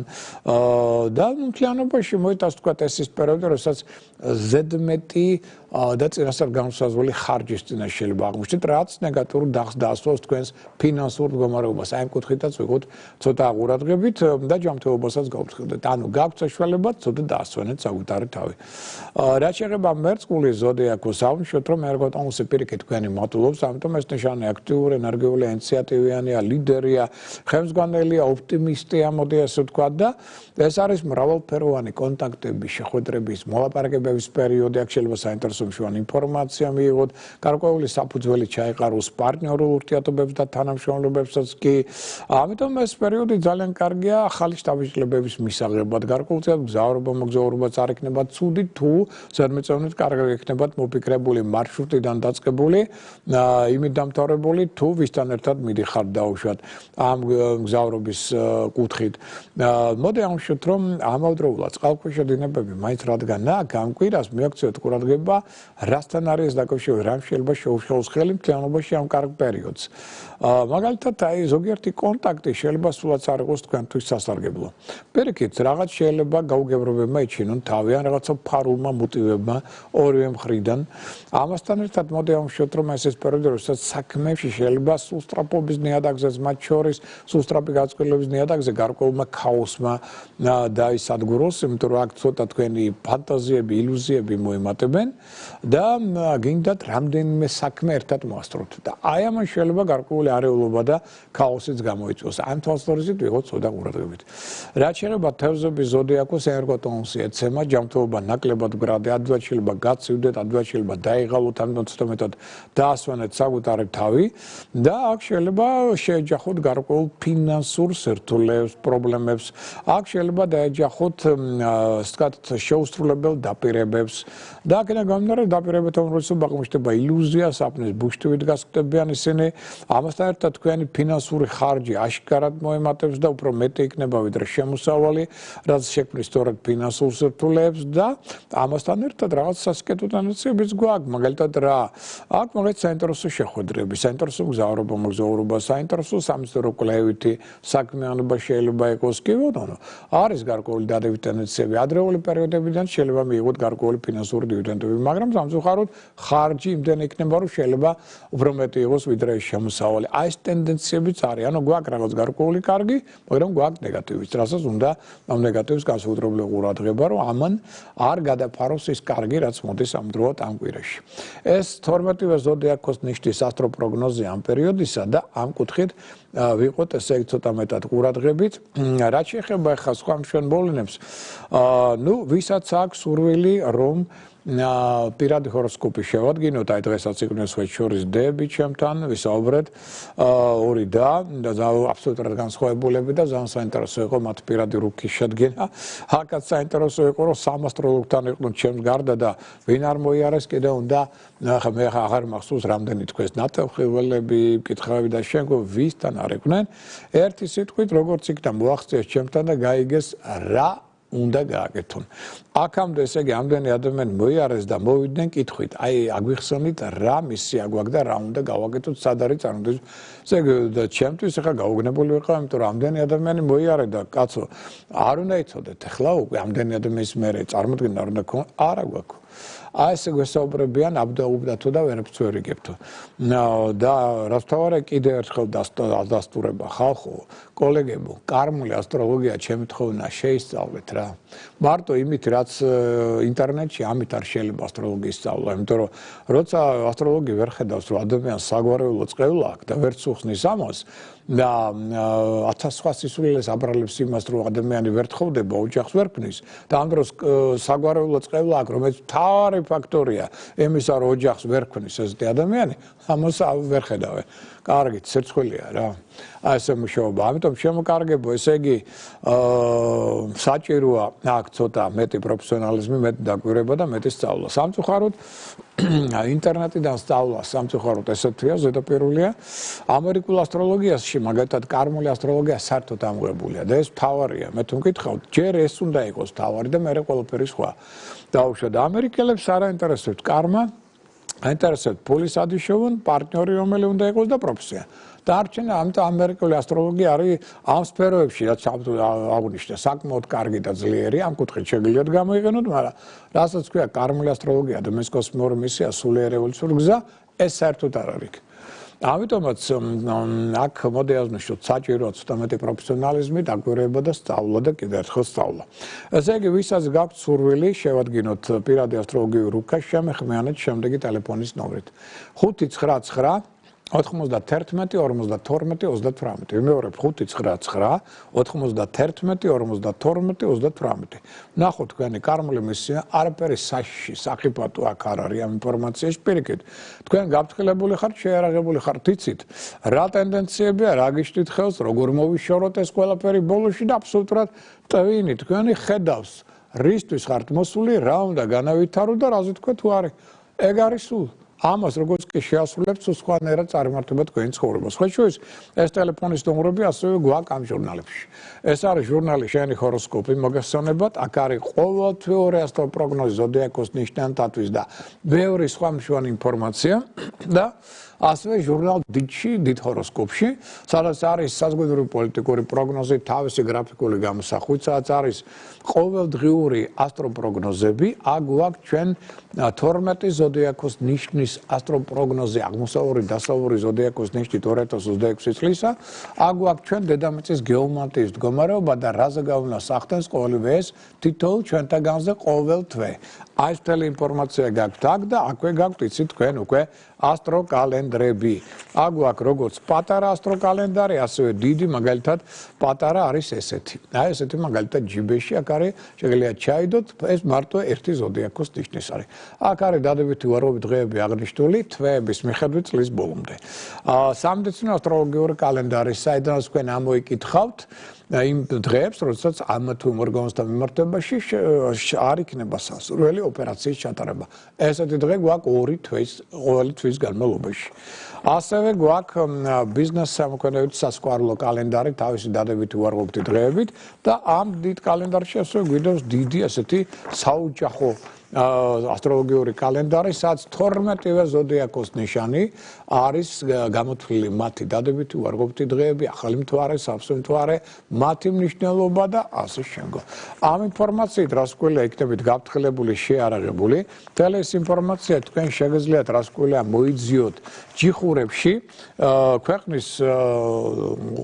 და მთლიანობაში მოიტანს თქვა ეს ის პერიოდი, როდესაც ზედმეტი და წინასწარ განსაზღვრული ხარჯის წინაშე შეიძლება აღმოჩნდეთ, რაც ნეგატიურ დახს დაასვავს თქვენს ფინანსურ მდგომარეობას. Აი ამ კუთხითაც ვიყოთ ცოტა ყურადღებით და ჯანმრთელობასაც გავფრთხილდეთ. ანუ გაქვთ საშუალება ცოტა დაასვენეთ საკუთარი თავი. რაც შეეხება მერწყული ზოდიაქოს, ავნიშნოთ, რომ ერგოტონუსი პირიქით თქვენი მატულობს, ამიტომ ეს ნიშანი აქტიური, ენერგიული, ინიციატივიანია, ლიდერია, ხელმძღვანელია, ოპტიმისტია, მოდი ასე ვთქვათ და ეს არის მრავალფეროვანი კონტაქტები, შეხვედრების, მოლაპარაკებების პერიოდი, აქ შეიძლება საინტერესო მშვენი ინფორმაცია მიიღოთ, გარკვეული საფუძველი ჩაეყაროს პარტნიორულ ურთიერთობებს და თანამშრომლებებსაც კი. ამიტომ ეს პერიოდი ძალიან კარგია ახალი შთაბეჭდილებების მისაღებად, გარკვეულწილად მგზავრობა, მოგზაურობაც არ იქნება ცუდი, თუ ზედმიწევნით კარგი იქნებათ მოფიქრებული მარშრუტიდან დაწყებული, იმით დამთავრებული, თუ ვისთან ერთად მიდიხართ დაუშვათ ამ მგზავრობის კუთხით. მოდი ამშვით, რომ ამავდროულად წყალქვეშა დინებები მაინც რადგანაა, ამ კვირას მიაქცევთ ყურადღება, რასთან არის დაკავშირებული, რამ შეიძლება შეუშალოს ხელი მთლიანობაში ამ კარგ პერიოდს. მაგალითად, აი ზოგიერთი კონტაქტი შეიძლება სულაც არ იყოს თქვენთვის სასარგებლო. პირიქით, რაღაც შეიძლება გაუგებრობებმა იჩინონ თავი ან რაღაცა ფარულმა მოტივებმა ორივე მხრიდან. ამასთან ერთად მოდი ამშვით, რომ ეს პერიოდი, როდესაც საქმეებში შეიძლება სუსტრაფობის ნიადაგზეც მათ შორის, სუსტრაფი გაწყვეტილების ნიადაგზე გარკვეულმა ქაოსმა დაისადგუროს, იმიტომ რომ აქ ცოტა თქვენი ფანტაზიები, ილუზიები მოემატებენ და გინდათ რამდენიმე საქმე ერთად მოასწროთ და აი ამან შეიძლება გარკვეული არეულობა და ქაოსიც გამოიწვიოს. ამ თვალსაზრისით ვიღოთ ცოტა ყურადღებით. რაც შეეხება თევზების ზოდიაქოს, ერგოტონუსი ეცემა, ჯანმრთელობა ნაკლებად მგრადე, ადვილად შეიძლება გაცივდეთ, ადვილად შეიძლება დაიღალოთ, ამიტომ ცოტა მეტად დაასვენეთ საკუთარი თავი და აქ შეიძლება შეეჯახოთ გარკვეულ ფინანსურ სირთულეებს, პრობლემებს. აქ შეიძლება დაეჯახოთ, ასე ვთქვათ, შეუსრულებელ დაპირებებს და აქედან გამომდინარე დაპირებებთან როდესაც აღმოჩნდება ილუზია, საფნის ბუშტივით გასკდებიან ისინი. ამასთან ერთად თქვენი ფინანსური ხარჯი აშკარად მოემატებს და უფრო მეტი იქნება ვიდრე შემოსავალი, რაც შექმნის სწორედ ფინანსურ სირთულეებს და ამასთან ერთად რაღაც სასკეტო ტენდენციებიც გვაქვს, მაგალითად რა. აქ მაგალითად საინტერესო შეხვედრები, საინტერესო მგზავრობა, მოგზაურობა, საინტერესო სამეცნიერო კვლევითი საქმიანობა შეიძლება იყოს კი ბატონო. არის გარკვეული დადებით ტენდენციები, ადრეული პერიოდებიდან შეიძლება მიიღოთ გარკვეული ფინანსური დივიდენდები, მაგრამ სამწუხაროდ ხარჯი იმდენი იქნება, რომ შეიძლება უფრო მეტი იყოს ვიდრე შემოსავალი. აი ეს ტენდენციებიც არის, ანუ გვაქვს რაღაც გარკვეული კარგი, მაგრამ გვაქვს ნეგატივიც, რასაც უნდა ამ ნეგატივს განსაკუთრებული ყურადღება, რომ ამან არ გადაფაროს ის კარგი, რაც მოდის ამდროულად ამ კვირაში. ეს 12-ვე ზოდიაქოს ნიშნის ასტროპროგნოზი ამ პერიოდისა და ამ კუთხით ვიყოთ ესე იგი ცოტა მეტად ყურადღებით. რაც შეეხება ახლა სხვა მშვენ მოვლენებს, ნუ ვისაც აქვს სურვილი, რომ პირადი ჰოროსკოპი შევადგინოთ, აი დღესაც იყვნენ შორის დები ჩემთან, ვისაუბრეთ, ორი და აბსოლუტურად განსხვავებულები და ძალიან საინტერესო იყო მათ პირადი რუქის შედგენა. აქაც საინტერესო იყო, რომ სამ ასტროლოგთან იყვნენ ჩემს გარდა და ვინ არ მოიარეს კიდე უნდა, ახლა მე აღარ მახსოვს რამდენი თქვენს ნათელხიველები, მკითხავები და შენგო ვისთან არ იყვნენ. ერთი სიტყვით როგორც იქნა მოაღწიეს ჩემთან და გაიგეს რა უნდა გააკეთონ. აქამდე ესე იგი ამდენი ადამიანი მოიარეს და მოვიდნენ კითხვით. აი აგვიხსენით რა მისია გვაქვს და რა უნდა გავაკეთოთ, სად არის წარმოდის. ესე იგი და ჩემთვის ახლა გაუგნებელი ვიყავ, იმიტომ რომ ამდენი ადამიანი მოიარე და კაცო არ უნდა იცოდეთ ახლა უკვე ამდენი ადამიანის მერე წარმოდგენა არ უნდა ქონ არა გვაქვს. აი ესე გვესაუბრებიან აბდაუბდათო და ვერაფერს ვერ იგებთო. და რაც თავარი კიდე ერთხელ დასტურება ხალხო, კოლეგებო, კარმული ასტროლოგია ჩემი თხოვნა შეისწავლეთ რა. მარტო იმით რაც ინტერნეტში ამით არ შეიძლება ასტროლოგიის სწავლა, იმიტომ რომ როცა ასტროლოგი ვერ ხედავს რომ ადამიანს საგვარეულო წყევლა აქვს და ვერ წუხსნის ამას და 1000 სხვა სისულელეს აბრალებს იმას რომ ადამიანი ვერ თხოვდება, ოჯახს ვერ ქმნის და ამ დროს საგვარეულო წყევლა აქვს, რომელიც მთავარი ფაქტორია იმისა რომ ოჯახს ვერ ქმნის ესეთი ადამიანი, ამას ვერ ხედავენ. კარგი, ცერცხვილია რა. აი ესე მუშაობა. ამიტომ შემოკარგებო, ესე იგი საჭიროა აქ ცოტა მეტი პროფესიონალიზმი, მეტი დაკვირვება და მეტი სწავლა. სამწუხაროდ ინტერნეტიდან სწავლა სამწუხაროდ ესეთია, ზედაპირულია. ამერიკულ ასტროლოგიაში, მაგალითად, კარმული ასტროლოგია საერთოდ ამღებულია და ეს მთავარია. მე თუ მკითხავთ, ჯერ ეს უნდა იყოს მთავარი და მე ყველაფერი სხვა. დაუშვათ ამერიკელებს არ აინტერესებთ კარმა, აინტერესებთ ფულის ადიშოვან, პარტნიორი რომელი უნდა იყოს და პროფესია. დარჩენა ამიტომ ამერიკული ასტროლოგია არის ამ სფეროებში, რაც აღნიშნე, საკმაოდ კარგი და ძლიერი, ამ კუთხით შეგიძლიათ გამოიყენოთ, მაგრამ რასაც ქვია კარმული ასტროლოგია და მესკოსმეური მისია სულიერ ევოლუციურ გზა, ეს საერთოდ არ არის. ამიტომაც აქ მოდი აღნიშნოთ, საჭიროა ცოტა მეტი პროფესიონალიზმი, დაკვირვება და სწავლა და კიდევ ერთხელ სწავლა. ესე იგი, ვისაც გაქვთ სურვილი, შევადგინოთ პირადი ასტროლოგიურ რუკას, შემეხმიანეთ შემდეგი ტელეფონის ნომრით. 599 91 52 38. ვიმეორებ 599 91 52 38. ნახოთ თქვენი კარმული მისია, არაფერი საშიში, სახიფათო აქ არ არის ამ ინფორმაციაში პირიქით. თქვენ გაფრთხილებული ხართ, შეიარაღებული ხართ, იცით, რა ტენდენციებია, რა გიშლით ხელს, როგორ მოვიშოროთ ეს ყველაფერი ბოლოში და აბსოლუტურად ტვინი თქვენი ხედავს, რისთვის ხართ მოსული, რა უნდა განავითარო და რაზე თქვა თუ არის. ეგ არის სულ. ამას როგორც კი შეასრულებთ, სხვანაირად წარმართება თქვენი ცხოვრება. სხვა შორის ეს ტელეფონის ნომრები ასევე გვაქვს ამ ჟურნალებში. ეს არის ჟურნალი შენი ჰოროსკოპი მოგესწონებათ, აქ არის ყოველთვიური ასტროპროგნოზი ზოდიაქოს ნიშნებათვის და ბევრი სხვა მნიშვნელოვანი ინფორმაცია და ასევე ჟურნალ დიდში, დიდ ჰოროსკოპში, სადაც არის საზღვარგარეთ პოლიტიკური პროგნოზი, თავისი გრაფიკული გამოსახვით, სადაც არის ყოველდღიური ასტროპროგნოზები, აქ გვაქვს ჩვენ 12 ზოდიაქოს ნიშნის ასტროპროგნოზი, აღმოსავლური, დასავლური ზოდიაქოს ნიშნით 2026 წლისა, აქ გვაქვს ჩვენ დედამიწის გეომანტიის მდგომარეობა და რაზე გავლენას ახდენს ყოველივე ეს თითოეულ ჩვენთაგანზე ყოველ თვე. აი ეს მთელი ინფორმაცია გაქვთ აქ და აქვე გაქვთ იცით თქვენ უკვე ასტროკალენდრები. აქ გვაქვს როგორც პატარა ასტროკალენდარი, ასევე დიდი, მაგალითად, პატარა არის ესეთი. აი ესეთი მაგალითად ჯიბეში აქ არის, შეგიძლიათ ჩაიდოთ, ეს მარტო ერთი ზოდიაქოს ნიშნის არის. აქ არის დადებითი უარყოფითი დღეები აღნიშნული თვეების მიხედვით წლის ბოლომდე. სამედიცინო ასტროლოგიური კალენდარი, საიდანაც თქვენ ამოიკითხავთ იმ დღეებს, როდესაც ამ თუ ორგანოსთან მიმართებაში არ იქნება სასურველი ოპერაციის ჩატარება. ესეთი დღე გვაქვს 2 თვის, ყოველი თვის განმავლობაში. ასევე გვაქვს ბიზნეს სამოქმედებით სასკვარლო კალენდარი, თავისი დადებითი უარყოფითი დღეებით და ამ დიდ კალენდარში ასევე გვიდევს დიდი ესეთი საოჯახო ასტროლოგიური კალენდარი, სადაც 12-ვე ზოდიაქოს ნიშანი არის გამოთვლილი მათი დადებითი უარყოფითი დღეები, ახალი მთვარე, სავსე მთვარე, მათი მნიშვნელობა და ასე შემდგომ. ამ ინფორმაციით რას გვქვია იქნებით გაფრთხილებული, შეიარაღებული. მთელი ეს ინფორმაცია თქვენ შეგიძლიათ რას გვქვია მოიძიოთ ჯიხურებში, ქვეყნის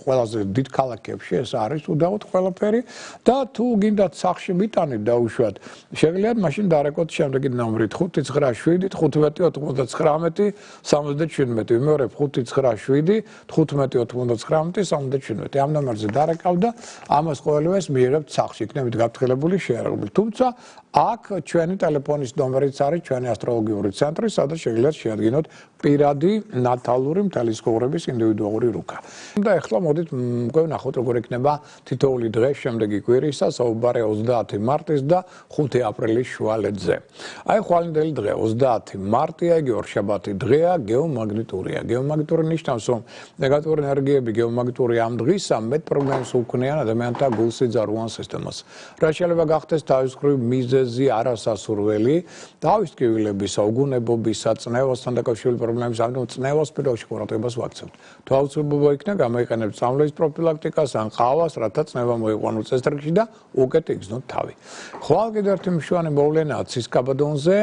ყველაზე დიდ ქალაქებში ეს არის უდავოდ ყველაფერი და თუ გინდათ სახლში მიტანით დაუშვათ, შეგიძლიათ მაშინ დარეკოთ შემდეგი ნომრით 597 15 99 77. ვიმეორებ 597 15 99 77. ამ ნომერზე დარეკავ და ამას ყოველივეს მიიღებთ სახლში, იქნებით გაფრთხილებული, შეიარაღებული. თუმცა აქ ჩვენი ტელეფონის ნომერიც არის ჩვენი ასტროლოგიური ცენტრი, სადაც შეგიძლიათ შეადგინოთ პირადი ნატალური მთელი ცხოვრების ინდივიდუალური რუკა. და ახლა მოდით ვნახოთ როგორ იქნება თითოეული დღე შემდეგი კვირისა, საუბარი 30 მარტის და 5 აპრილის შუალედზე. აი ხვალინდელი დღე 30 მარტია, იგი ორშაბათი დღეა, გეომაგნიტურია. გეომაგნიტური ნიშნავს, რომ ნეგატიური ენერგიები გეომაგნიტური ამ დღისა მეტ პრობლემას უქმნიან ადამიანთა გულსიძარღვან სისტემას. რაც შეიძლება გახდეს თავისუფლი მიზეზი არასასურველი, თავისკივილების, უგუნებობისა, წნევასთან დაკავშირებული პრობლემების, ამიტომ წნევას პირველში ყურადღებას ვაქცევთ. თუ აუცილებლობა იქნა, გამოიყენებთ წამვლის პროფილაქტიკას ან ყავას, რათა წნევა მოიყვანოს წესრიგში და უკეთ იგრძნოთ თავი. ხვალ კიდევ ერთი მნიშვნელოვანი მოვლენაა ცისკაბადონზე,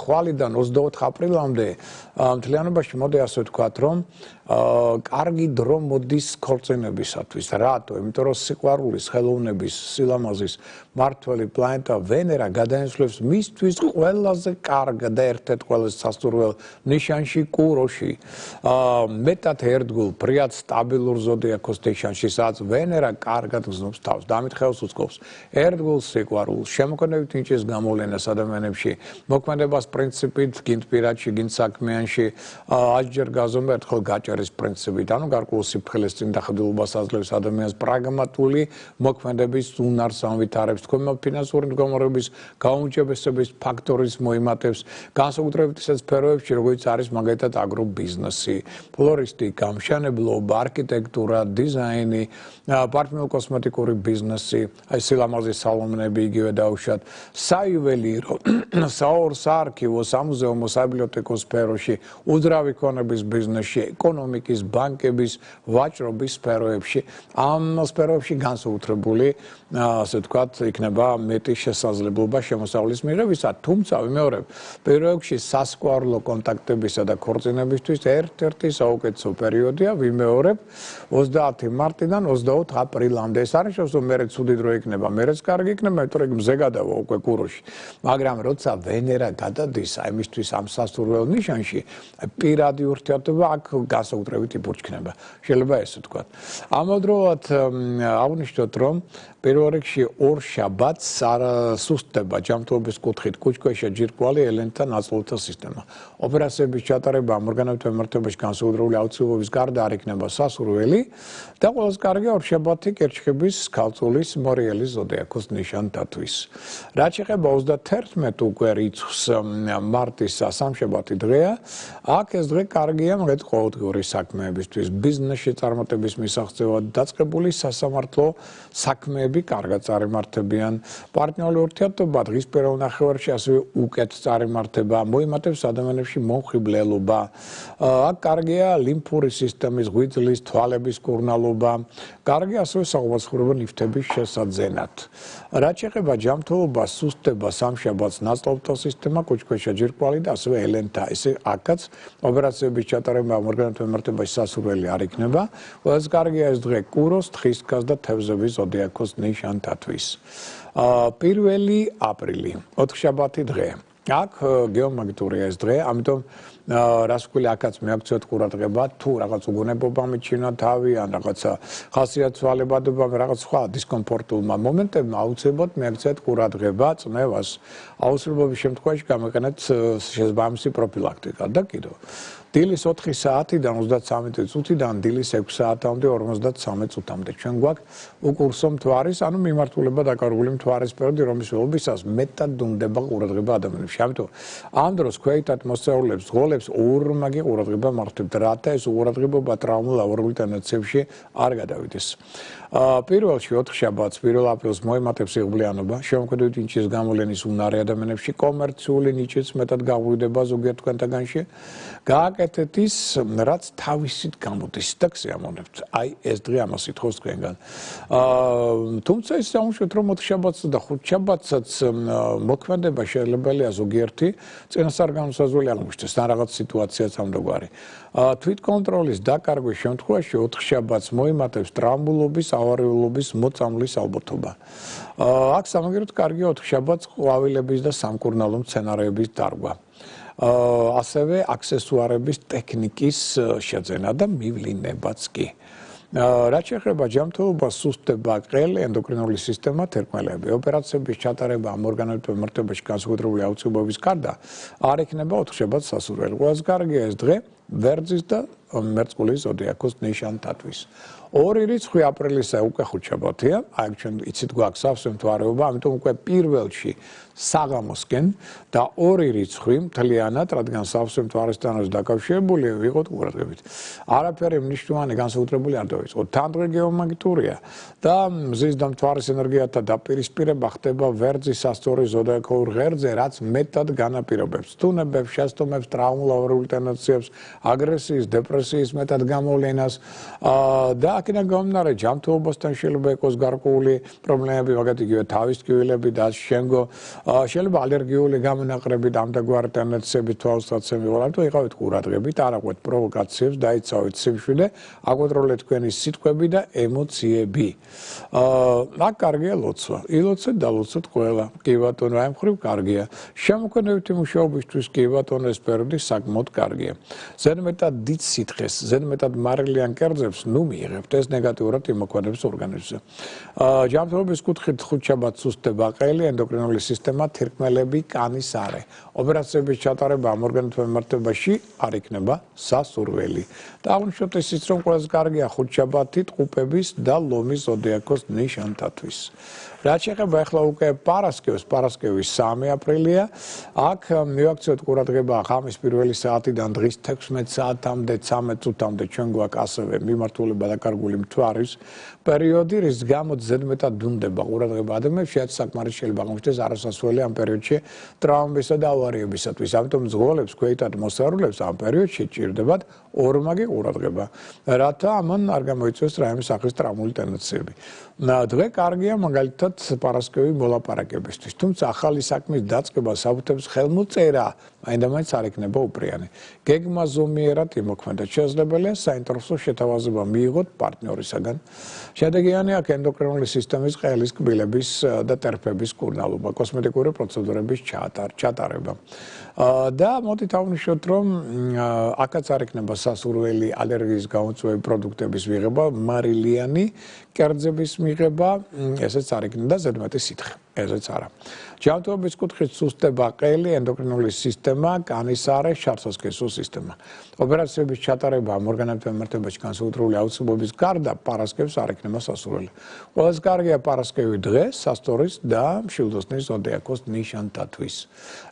ხვალიდან 24 აპრილამდე მთლიანობაში მოდი ასე ვთქვათ, რომ კარგი დრო მოდის ქორწინებისათვის. რატო? იმიტომ რომ სიყვარულის, ხელოვნების, სილამაზის მმართველი პლანეტა ვენერა გადაინაცვლებს მისთვის ყველაზე კარგ და ერთ-ერთ ყველაზე სასურველ ნიშანში კუროში. მეტად ერთგულ, ფრიად სტაბილურ ზოდიაქოს ნიშანში, სადაც ვენერა კარგად გრძნობს თავს, დამით ხელს უწყობს ერთგულ სიყვარულს, შემოქმედებით ნიჭის გამოვლენას ადამიანებში, მოქმედებას პრინციპით, გინდ პირადში, გინდ საქმიანში, 100 ჯერ გაზომვა, ერთხელ გაჭერა. მენეჯერის პრინციპით, ანუ გარკვეულ სიფრთხილეს წინ დახედულობას აძლევს ადამიანს პრაგმატული მოქმედების უნარს ამვითარებს, თქვენმა ფინანსური მდგომარეობის გაუმჯობესების ფაქტორის მოიმატებს, განსაკუთრებით ისეთ სფეროებში, როგორც არის მაგალითად აგრობიზნესი, ფლორისტი, გამშენებლობა, არქიტექტურა, დიზაინი, პარტნიორ კოსმეტიკური ბიზნესი, აი სილამაზის სალონები იგივე დაუშვათ, საიუველირო, საარქივო, სამუზეუმო, საბიბლიოთეკო სფეროში, უძრავი ქონების ბიზნესში, ეკონომიკის, ბანკების, ვაჭრობის სფეროებში, ამ სფეროებში განსაკუთრებული, ასე ვთქვათ, იქნება მეტი შესაძლებლობა შემოსავლის მიღებისა, თუმცა ვიმეორებ, პირველ რიგში სასიყვარულო კონტაქტებისა და ქორწინებისთვის ერთ-ერთი საუკეთესო პერიოდია, ვიმეორებ 30 მარტიდან 24 აპრილამდე. ეს არ ნიშნავს, რომ მერე ცუდი დრო იქნება, მერეც კარგი იქნება, იმიტომ რომ მზე გადავა უკვე კუროში. მაგრამ როცა ვენერა გადადის ამისთვის ამ სასურველ ნიშანში, პირადი ურთიერთობა აქ განსაკუთრებით იბურჩქნება. შეიძლება ესე ვთქვათ. ამავდროულად აღნიშნოთ, რომ პირველ რიგში ორ შაბათს არ სუსტდება ჯანმრთელობის კუთხით კუჭქვეშა, ჯირკვალი, ელენთა ნაწლავთა სისტემა. ოპერაციების ჩატარება ამ ორგანოებთან მიმართებაში განსაკუთრებული აუცილებლობის გარდა არ იქნება სასურველი და ყველაზე კარგია ორ შაბათი კერჩხების ქალწულის მორიელის ზოდიაქოს ნიშანდათვის. რაც შეეხება 31 უკვე რიცხვს მარტის სამშაბათი დღეა, აქ ეს დღე კარგია მაგეთ ყოველდღიური საქმეებისთვის, ბიზნესში წარმატების მისაღწევად დაწყებული სასამართლო საქმეები კარგად წარიმართებიან, პარტნიორული ურთიერთობა დღის პირველ ნახევარში ასევე უკეთ წარიმართება, მოიმატებს ადამიანებში მომხიბლელობა. აქ კარგია ლიმფური სისტემის, ღვიძლის, თვალების კურნალობა, კარგია ასევე საუბარსხურებო ნივთების შესაძენად. რაც შეეხება ჯანმრთელობას, სუსტდება სამშაბათს ნაწლავთა სისტემა, კუჭქვეშა, ჯირკვალი და ასევე ელენთა. ესე აქაც ოპერაციების ჩატარება ამ ორგანოებთან მიმართებაში სასურველი არ იქნება. ყველაზე კარგია ეს დღე კუროს, თხისქას და თევზების ზოდიაქოს ნიშანდათვის. 1 აპრილი, ოთხშაბათი დღე. აქ გეომაგნიტურია ეს დღე, ამიტომ რას ვქვი, აქაც მიაქცევთ ყურადღება, თუ რაღაც უგონებობა მიჩინა თავი, ან რაღაცა ხასიათვალებადობა, რაღაც სხვა დისკომფორტულმა მომენტებმა აუცილებლად მიაქცევთ ყურადღება, წნევას. აუცილებლობის შემთხვევაში გამოიყენეთ შესაბამისი პროფილაქტიკა და კიდევ. დილის 4 საათიდან 33 წუთიდან დილის 6 საათამდე 53 წუთამდე ჩვენ გვაქვს უკურსო მთვარის, ანუ მიმართულება დაკარგული მთვარის პერიოდი, რომლის ველობისას მეტად უნდება ყურადღება ადამიანებში. ამიტომ ამ დროს ქვეითად მოსწავლეებს, ღოლებს ორმაგი ყურადღება მართავთ, რათა ეს ყურადღება ტრავმულ ავარებულ ტენდენციებში არ გადავიდეს. პირველში 4 შაბათს 1 აპრილს მოემატებს იღბლიანობა, შემოქმედებითი ნიჭის გამოვლენის უნარი ადამიანებში, კომერციული ნიჭიც მეტად გაღვივდება ზოგიერთ თქვენთაგანში. გააკეთეთ ის, რაც თავისით გამოდის და გსიამოვნებთ. აი ეს დღე ამას ითხოვს თქვენგან. თუმცა ის სამუშაოდ რომ 4 შაბათს და 5 შაბათსაც მოქმედება შეიძლებაია ზოგიერთი წინასწარ განსაზღვრელი აღმოჩნდეს, ან რაღაც სიტუაციაც ამდაგვარი. თვითკონტროლის დაკარგვის შემთხვევაში 4 შაბათს მოიმატებს ტრავმულობის, ავარიულობის მოწამვლის ალბათობა. აქ სამაგიეროდ კარგია 4 შაბათს ყვავილების და სამკურნალო მცენარეების დარგვა. ასევე აქსესუარების ტექნიკის შეძენა და მივლინებაც კი. რაც შეეხება ჯანმრთელობას, სუსტდება ყელი, ენდოკრინული სისტემა, თერმალები. ოპერაციების ჩატარება ამ ორგანოებთან მიმართებაში განსაკუთრებული აუცილებლობის გარდა არ იქნება 4 შაბათს სასურველი. ყველაზე კარგია ეს დღე ვერძის და მერწყულის ზოდიაქოს ნიშანდათვის. 2 რიცხვი აპრილისა უკვე 5 შაბათია, აი ჩვენ იცით გვაქვს სავსე მთვარეობა, ამიტომ უკვე პირველში საღამოსკენ და 2 რიცხვი მთლიანად, რადგან სავსე მთვარესთანაც დაკავშირებული ვიყოთ ყურადღებით. არაფერი მნიშვნელოვანი განსაკუთრებული არ დავიწყოთ. თანდღე გეომაგნიტურია და მზის და მთვარის ენერგიათა დაპირისპირება ხდება ვერძის სასწორი ზოდიაქურ ღერძზე, რაც მეტად განაპირობებს სტუნებებს, შესტომებს, ტრავმულ ავარიულ ტენდენციებს, აგრესიის, დეპრესიის მეტად გამოვლენას და აქედან გამომდინარე ჯანმრთელობასთან შეიძლება იყოს გარკვეული პრობლემები, მაგათ იგივე თავის ტკივილები და შემდგო შეიძლება ალერგიული გამონაყრები და ამდაგვარი ტენდენციები თვალსაცემი იყო, ამიტომ იყავით ყურადღებით, არ აყვეთ პროვოკაციებს, დაიცავით სიმშვიდე, აკონტროლეთ თქვენი სიტყვები და ემოციები. აქ კარგია ლოცვა. ილოცეთ და ლოცოთ ყველა. კი ბატონო, აი მხრივ კარგია. შემოქმედებითი მუშაობისთვის კი ბატონო ეს პერიოდი საკმაოდ კარგია. ზედმეტად დიდ სითხეს, ზედმეტად მარილიან კერძებს ნუ მიიღებთ, ეს ნეგატიურად იმოქმედებს ორგანიზმზე. ჯანმრთელობის კუთხით ხუთშაბათს სუსტდება ყელი, ენდოკრინული სისტემა, თირკმელები, კანის არე. ოპერაციების ჩატარება ამ ორგანოთა მიმართებაში არ იქნება სასურველი. და აღნიშნოთ ისიც, რომ ყველაზე კარგია ხუთშაბათი ტყუპების და ლომის ზოდიაქოს ნიშანთათვის. რაც შეეხება ახლა უკვე პარასკევს, პარასკევის 3 აპრილია, აქ მივაქციოთ ყურადღება ღამის პირველი საათიდან დღის 16 საათამდე, 13 წუთამდე ჩვენ გვაქვს ასევე მიმართულება დაკარგული მთვარის პერიოდი, რის გამოც ზედმეტად დუნდება ყურადღება ადამიანებს, შეაც საკმარისი შეიძლება აღმოჩნდეს არასასურველი ამ პერიოდში ტრავმებისა და ავარიებისათვის. ამიტომ მძღოლებს, ქვეითად მოსარულებს ამ პერიოდში ჭირდებათ ორმაგი ყურადღება, რათა ამან არ გამოიწვიოს რაიმე სახის ტრავმული ტენდენციები. დღე კარგია მაგალითად პარასკევი მოლაპარაკებისთვის, თუმცა ახალი საქმის დაწყება საბუთებს ხელმოწერა მაინდამაინც არ იქნება უპრიანი. გეგმა ზომიერად იმოქმედებს, შესაძლებელია საინტერესო შეთავაზება მიიღოთ პარტნიორისაგან. შედეგიანი აქ ენდოკრინული სისტემის ყელის, კბილების და ტერფების კურნალობა, კოსმეტიკური პროცედურების ჩატარება. და მოდით აღვნიშნოთ, რომ აქაც არ იქნება სასურველი ალერგიის გამოწვევი პროდუქტების მიღება, მარილიანი კერძების მიღება, ესეც არ იქნება ზედმეტი სითხე, ესეც არა. ჯანმრთელობის კუთხით სუსტდება ყელი, ენდოკრინული სისტემა, კანის არე, შარსასქესო სისტემა. ოპერაციების ჩატარება ამ ორგანოთა მიმართებაში განსაკუთრებული აუცილებლობის გარდა პარასკევს არ იქნება სასურველი. ყველაზე კარგია პარასკევი დღე, სასტორის და მშვილდოსნის ზოდიაქოს ნიშანთათვის.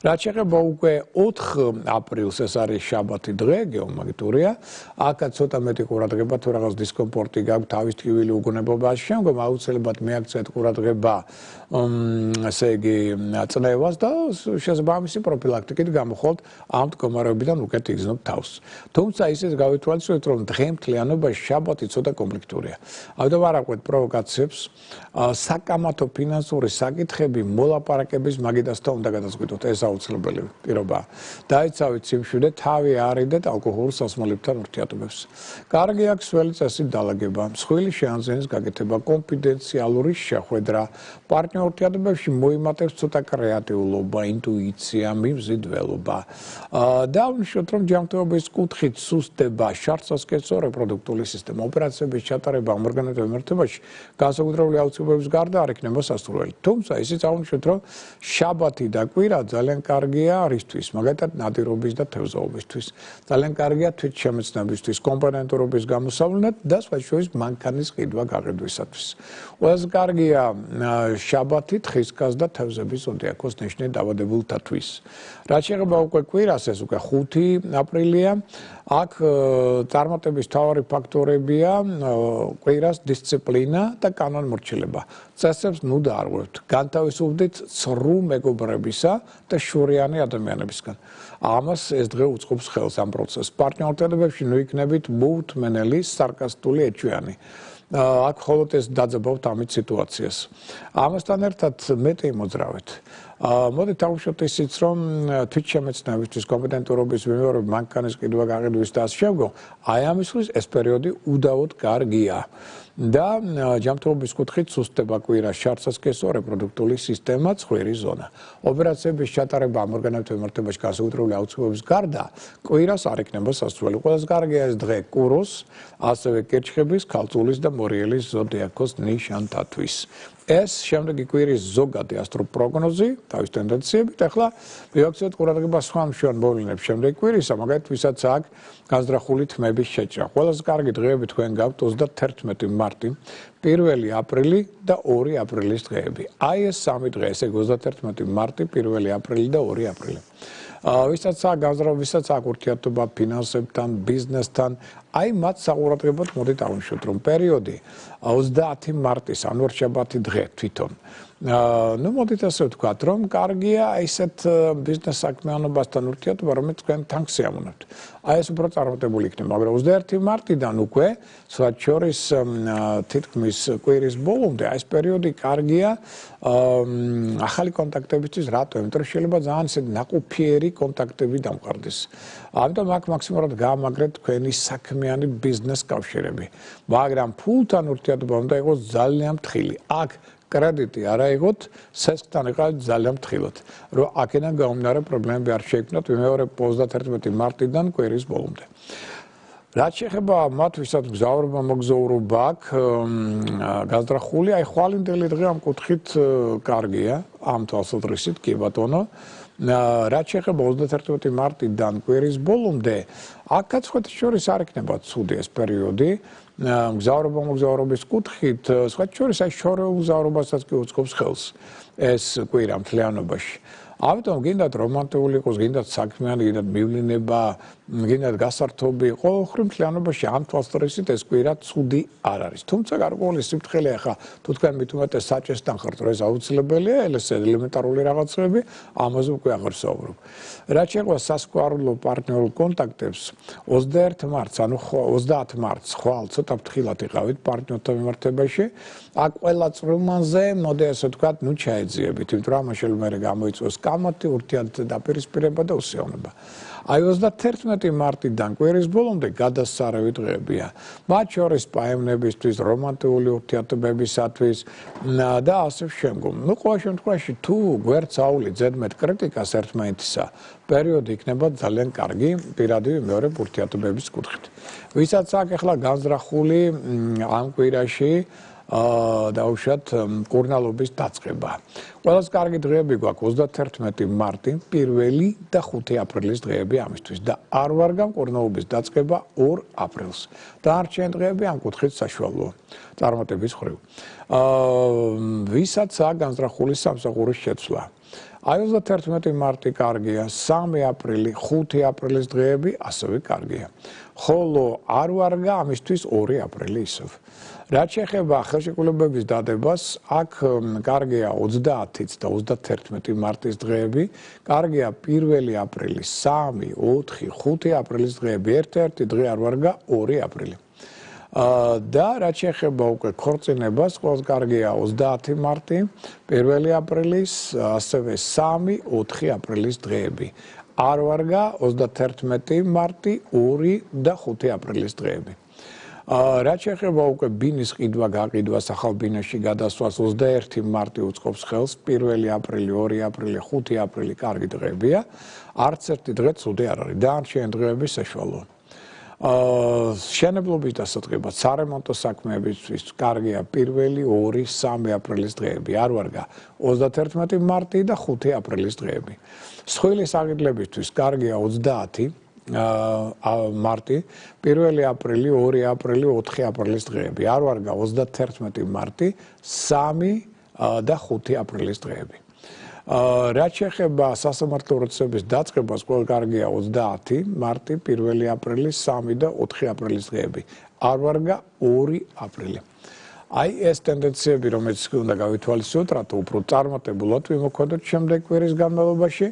რაც შეეხება უკვე 4 აპრილს, ეს არის შაბათი დღე, გეომაგნიტურია. აქაც ცოტა მეტი ყურადღება, თუ რაღაც დისკომფორტი გაქვთ, თავის ტკივილი უგონებობა, შემდგომ აუცილებლად მიაქციეთ ყურადღება, ასე იგი წნევას და შესაბამისი პროფილაქტიკით გამოხვალთ ამ მდგომარეობიდან უკეთ იგრძნობ თავს. თუმცა ისიც გავითვალისწინოთ, რომ დღე მთლიანობაში შაბათი ცოტა კონფლიქტურია. ამიტომ არ აყვეთ პროვოკაციებს, საკამათო ფინანსური საკითხები მოლაპარაკების მაგიდასთან უნდა გადაწყვიტოთ, ეს აუცილებელი პირობაა. დაიცავით სიმშვიდე, თავი არიდეთ ალკოჰოლურ სასმელებთან ურთიერთობებს. კარგი აქვს სველი წესით დალაგება, მსხვილი შეანზენის გაკეთება, კონფიდენციალური შეხვედრა, პარტნიორ ურთიერთობებში მოიმატებს ცოტა კრეატიულობა, ინტუიცია, მიმზიდველობა. და აღვნიშნოთ, რომ ჯანმრთელობის კუთხით სუსტდება შარსასქესო რეპროდუქტიული სისტემა. ოპერაციების ჩატარება ამ ორგანოთა მიმართებაში განსაკუთრებული აუცილებლობის გარდა არ იქნება სასურველი. თუმცა ისიც აღვნიშნოთ, რომ შაბათი და კვირა ძალიან კარგია რისთვის, მაგალითად ნადირობის და თევზაობისთვის. ძალიან კარგია თვითშემეცნებისთვის, კომპონენტურობის გამოსავლენად და სხვა შორის მანქანის ყიდვა გაყიდვისათვის. ყველაზე კარგია შაბათი თხისკას და თევზების ზოდიაქოს ნიშნით დაბადებულთათვის. რაც შეეხება უკვე კვირას, ეს უკვე 5 აპრილია, აქ წარმატების მთავარი ფაქტორებია კვირას დისციპლინა და კანონმორჩილება. წესებს ნუ დაარღვევთ, განთავისუფლდით ცრუ მეგობრებისა და შორიანი ადამიანებისგან. ამას ეს დღე უწყობს ხელს ამ პროცესს. პარტნიორ ურთიერთობებში ნუ იქნებით მოუთმენელი, სარკასტული ეჭვიანი. აქ მხოლოდ ეს დაძაბავთ ამით სიტუაციას. ამასთან ერთად მეტი მოძრავეთ. მოდით აღვნიშნოთ ისიც, რომ თვითშემეცნებისთვის, კომპეტენტურობის მიმართულებით, მანქანის ყიდვა გაყიდვის და ასე შემდგომ, აი ამისთვის ეს პერიოდი უდავოდ კარგია. და ჯანმრთელობის კუთხით სუსტდება კვირა, შარსასქესო რეპროდუქტიული სისტემა, ცხვირის ზონა. ოპერაციების ჩატარება ამ ორგანოთა მიმართებაში განსაკუთრებული აუცილებლობის გარდა კვირას არ იქნება სასურველი. ყველაზე კარგია ეს დღე კუროს, ასევე კერჩხების, ქალწულის და მორიელის ზოდიაქოს ნიშანთათვის. ეს შემდეგი კვირის ზოგადი ასტროპროგნოზი, თავის ტენდენციებით. ახლა მივაქციოთ ყურადღება სხვა მშვიდ მოვლენებს შემდეგი კვირისა, მაგალითად, ვისაც აქვს განზრახული თმების შეჭრა. ყველაზე კარგი დღეები თქვენ გაქვთ 31 მარტი, 1 აპრილი და 2 აპრილის დღეები. აი ეს 3 დღე, ესე 31 მარტი, 1 აპრილი და 2 აპრილი. ვისაც აქვს განზრახული, ვისაც აქვს ურთიერთობა ფინანსებთან, ბიზნესთან, აი მათ საყურადღებოდ მოდით აღვნიშნოთ, რომ პერიოდი 30 მარტის ანვარშაბათი დღე თვითონ. ნუ მოდით ასე ვთქვათ, რომ კარგია ისეთ ბიზნეს საქმიანობასთან ურთიერთობა, რომელიც თქვენ თან გსიამოვნებთ. აი ეს უფრო წარმატებული იქნება, მაგრამ 21 მარტიდან უკვე სხვათა შორის თითქმის კვირის ბოლომდე აი ეს პერიოდი კარგია ახალი კონტაქტებისთვის, რატო? იმიტომ რომ შეიძლება ძალიან ისეთი ნაყოფიერი კონტაქტები დამყარდეს. ამიტომ აქ მაქსიმალურად გაამაგრეთ თქვენი საქმიანი ბიზნეს კავშირები. მაგრამ ფულთან ურთიერთობა უნდა იყოს ძალიან ფრთხილი. აქ კრედიტი არ აიღოთ, სესკთან იყავით ძალიან ფრთხილად, რომ აქედან გამომდინარე პრობლემები არ შეექმნათ მეორე 31 მარტიდან კვირის ბოლომდე. რაც შეეხება მათ, ვისაც მგზავრობა მოგზაურობა აქვს გაზრახული, აი ხვალინდელი დღე ამ კუთხით კარგია, ამ თვალსაზრისით, კი ბატონო. რაც შეეხება 31 მარტიდან კვირის ბოლომდე, აქაც სხვათა შორის არ იქნება ცუდი ეს პერიოდი. მგზავრობა მოგზაურობის კუთხით, სხვათა შორის აი შორეულ მგზავრობასაც კი უწყობს ხელს ეს კვირა მთლიანობაში. ამიტომ გინდათ რომანტიკული იყოს, გინდათ საქმიანი, გინდათ მივლინება, გინდათ გასართობი, ყოველდღიურ მთლიანობაში ამ თვალსაზრისით ეს კვირა ცუდი არ არის. თუმცა გარკვეული სიფრთხილე ახლა თუ თქვენ მით უმეტეს საჭესთან ხართ, რომ ეს აუცილებელია, ეს ელემენტარული რაღაცები, ამაზე უკვე აღარ ვსაუბრობ. რაც შეეხება სასქესო პარტნიორულ კონტაქტებს, 21 მარტს, ანუ 30 მარტს ხვალ ცოტა ფრთხილად იყავით პარტნიორთან მიმართებაში. აქ ყველა წვრილმანზე, მოდი ასე ვთქვათ, ნუ ჩაეძიებით, იმიტომ რომ ამას შეიძლება მე გამოიწვევს კამათი, ურთიერთთა დაპირისპირება და უსიამობა. აი 31 მარტიდან კვირის ბოლომდე გადასარევი დღეებია. მათ შორის პაემნებისთვის, რომანტიკული ურთიერთობებისათვის და ასე შემდგომ. ნუ ყოველ შემთხვევაში თუ გვერდსაული ზედმეტ კრიტიკას ერთმანეთისა, პერიოდი იქნება ძალიან კარგი პირადი მეორე ურთიერთობების კუთხით. ვისაც აქვს ახლა განზრახული ამ კვირაში დაუშვათ კურნალობის დაწყება. Ყველას კარგი დღეები გვაქვს 31 მარტი, 1 და 5 აპრილის დღეები ამისთვის და არ ვარ კურნალობის დაწყება 2 აპრილს. დანარჩენი დღეები ამ კუთხით საშუალოა წარმატების ხრივ. ვისაც აქვს განზრახული სამსახურის შეცვლა. აი 31 მარტი კარგია, 3 აპრილი, 5 აპრილის დღეები ასევე კარგია. ხოლო არ ვარ ამისთვის 2 აპრილი ისევ. რაც შეეხება ხელშეკრულებების დადებას, აქ კარგია 30-იც და 31 მარტის დღეები, კარგია 1 აპრილი, 3, 4, 5 აპრილის დღეები, ერთ-ერთი დღე არ ვარ 2 აპრილი. და რაც შეეხება უკვე ქორწინებას, ყველას კარგია 30 მარტი, 1 აპრილის, ასევე 3, 4 აპრილის დღეები. არ ვარ 31 მარტი, 2 და 5 აპრილის დღეები. რაც შეეხება უკვე ბინის ყიდვა გაყიდვა ახალ ბინაში გადასვლას 21 მარტი უწყობს ხელს, 1 აპრილი, 2 აპრილი, 5 აპრილი კარგი დღეებია. არც ერთი დღე ცუდი არ არის. დანარჩენი დღეები საშუალოა. შენებლობის დასაწყება, სარემონტო საქმეებისთვის კარგია 1, 2, 3 აპრილის დღეები. არ ვარ 31 მარტი და 5 აპრილის დღეები. სხვილი საღირლებისთვის კარგია 30 მარტი, 1 აპრილი, 2 აპრილი, 4 აპრილის დღეები. არ ვარ 31 მარტი, 3 და 5 აპრილის დღეები. რაც შეეხება სასამართლო პროცესების დაწყებას, ყველა კარგია 30 მარტი, 1 აპრილი, 3 და 4 აპრილის დღეები. არ ვარ 2 აპრილი. აი ეს ტენდენციები, რომელიც უნდა გავითვალისწინოთ, რათა უფრო წარმატებულად ვიმოქმედოთ შემდეგ კვირის განმავლობაში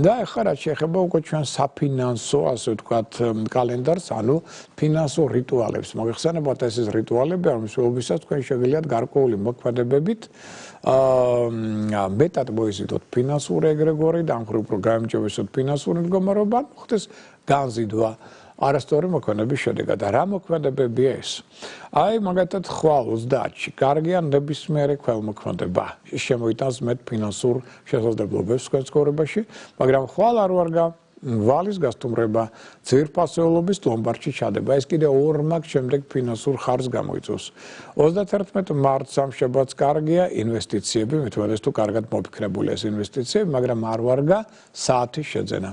და ახლა რაც შეეხება უკვე ჩვენ საფინანსო, ასე ვთქვათ, კალენდარს, ანუ ფინანსო რიტუალებს. მოგეხსენებათ ეს რიტუალები, რომლის მშობლობისას თქვენ შეგიძლიათ გარკვეული მოქმედებებით მეტად მოიზიდოთ ფინანსური ეგრეგორი და ამ ხრივ უფრო გაიმჯობესოთ ფინანსური მდგომარეობა, ხდეს განზიდვა არასწორი მოქმედების შედეგად. რა მოქმედებებია ეს? აი მაგათად ხვალ 30-ში კარგია ნებისმიერი ქველმოქმედება. შემოიტანს მეტ ფინანსურ შესაძლებლობებს თქვენ ცხოვრებაში, მაგრამ ხვალ არ ვარ ვალის გასტუმრება, ძვირფასეულობის ლომბარდში ჩადება. ეს კიდევ 2 მაგ შემდეგ ფინანსურ ხარჯს გამოიწვევს. 31 მარტს სამშაბათს კარგია ინვესტიციები, მithumedes თუ კარგად მოფიქრებული ეს ინვესტიციები, მაგრამ არ ვარ საათის შეძენა.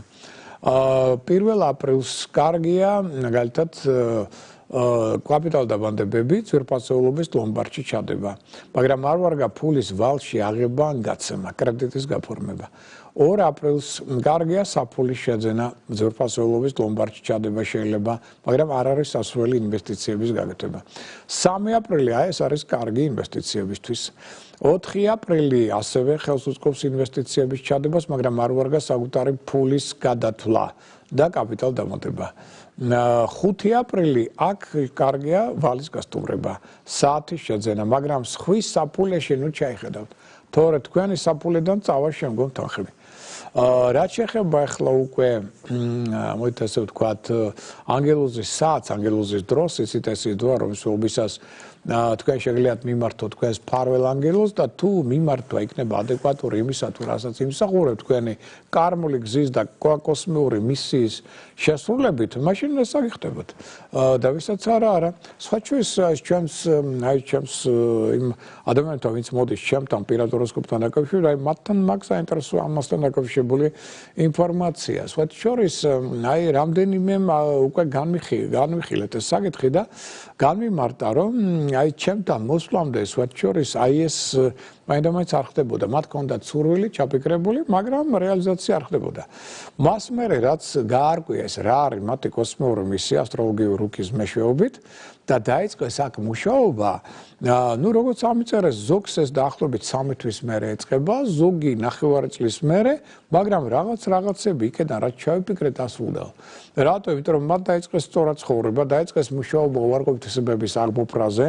1 აპრილს კარგია, მაგალითად კაპიტალდაბანდებები, ძვირფასეულობის ლომბარდში ჩადება. მაგრამ არ ვარ ფულის ვალში აღება ან გაცემა, კრედიტის გაფორმება. 2 აპრილს კარგია საფულის შეძენა, ძვირფასეულობის ლომბარდში ჩადება შეიძლება, მაგრამ არ არის სასურველი ინვესტიციების გაკეთება. 3 აპრილი ეს არის კარგი ინვესტიციებისთვის. 4 აპრილი ასევე ხელს უწყობს ინვესტიციების ჩადებას, მაგრამ არ ვარ საკუთარი ფულის გადათვლა და კაპიტალდამატება. 5 აპრილი აქ კარგია ვალის გასტუმრება, საათის შეძენა, მაგრამ სხვის საფულეში ნუ ჩაიხედავთ. თორე თქვენი საფულედან წავა შემდგომ თანხები. რაც შეეხება ახლა უკვე მოდით ასე ვთქვათ, ანგელოზის საათს, ანგელოზის დროს, ისიც ეს იდეა, რომ მშობლისას თქვენ შეგიძლიათ მიმართოთ თქვენს ფარველ ანგელოზს და თუ მიმართვა იქნება ადეკვატური იმისა თუ რასაც იმსახურებთ თქვენი კარმული გზის და კოსმიური მისიის შესრულებით, მაშინ ეს აღიხდებათ. და ვისაც არა, სხვა ჩვენს იმ ადამიანთან ვინც მოდის ჩემთან პირად ჰოროსკოპთან დაკავშირებით, აი მათთან მაქვს საინტერესო ამასთან დაკავშირებული ინფორმაცია. სხვა შორის აი რამდენიმე უკვე განვიხილეთ ეს საკითხი და განვიმარტა რომ აი ჩემთან მოსვლამდე სხვა შორის აი ეს მაინდამაინც არ ხდებოდა. მათ ჰქონდათ სურვილი ჩაფიქრებული, მაგრამ რეალიზაცია არ ხდებოდა. მას მერე რაც გაარკვია ეს რა არის მათი კოსმიური მისია ასტროლოგიური რუკის მეშვეობით და დაიწყეს აქ მუშაობა, ну როგორც ამიწერეს ზოგს ეს დაახლოებით 3 თვის მერე ეწყება, ზოგი 9 წლის მერე, მაგრამ რაღაცები იქიდან რაც ჩავიფიქრეთ ასრულდა. რატო? იმიტომ რომ მათ დაიწყეს სწორად ცხოვრება, დაიწყეს მუშაობა უარყოფითესებების აღმოფხვრაზე,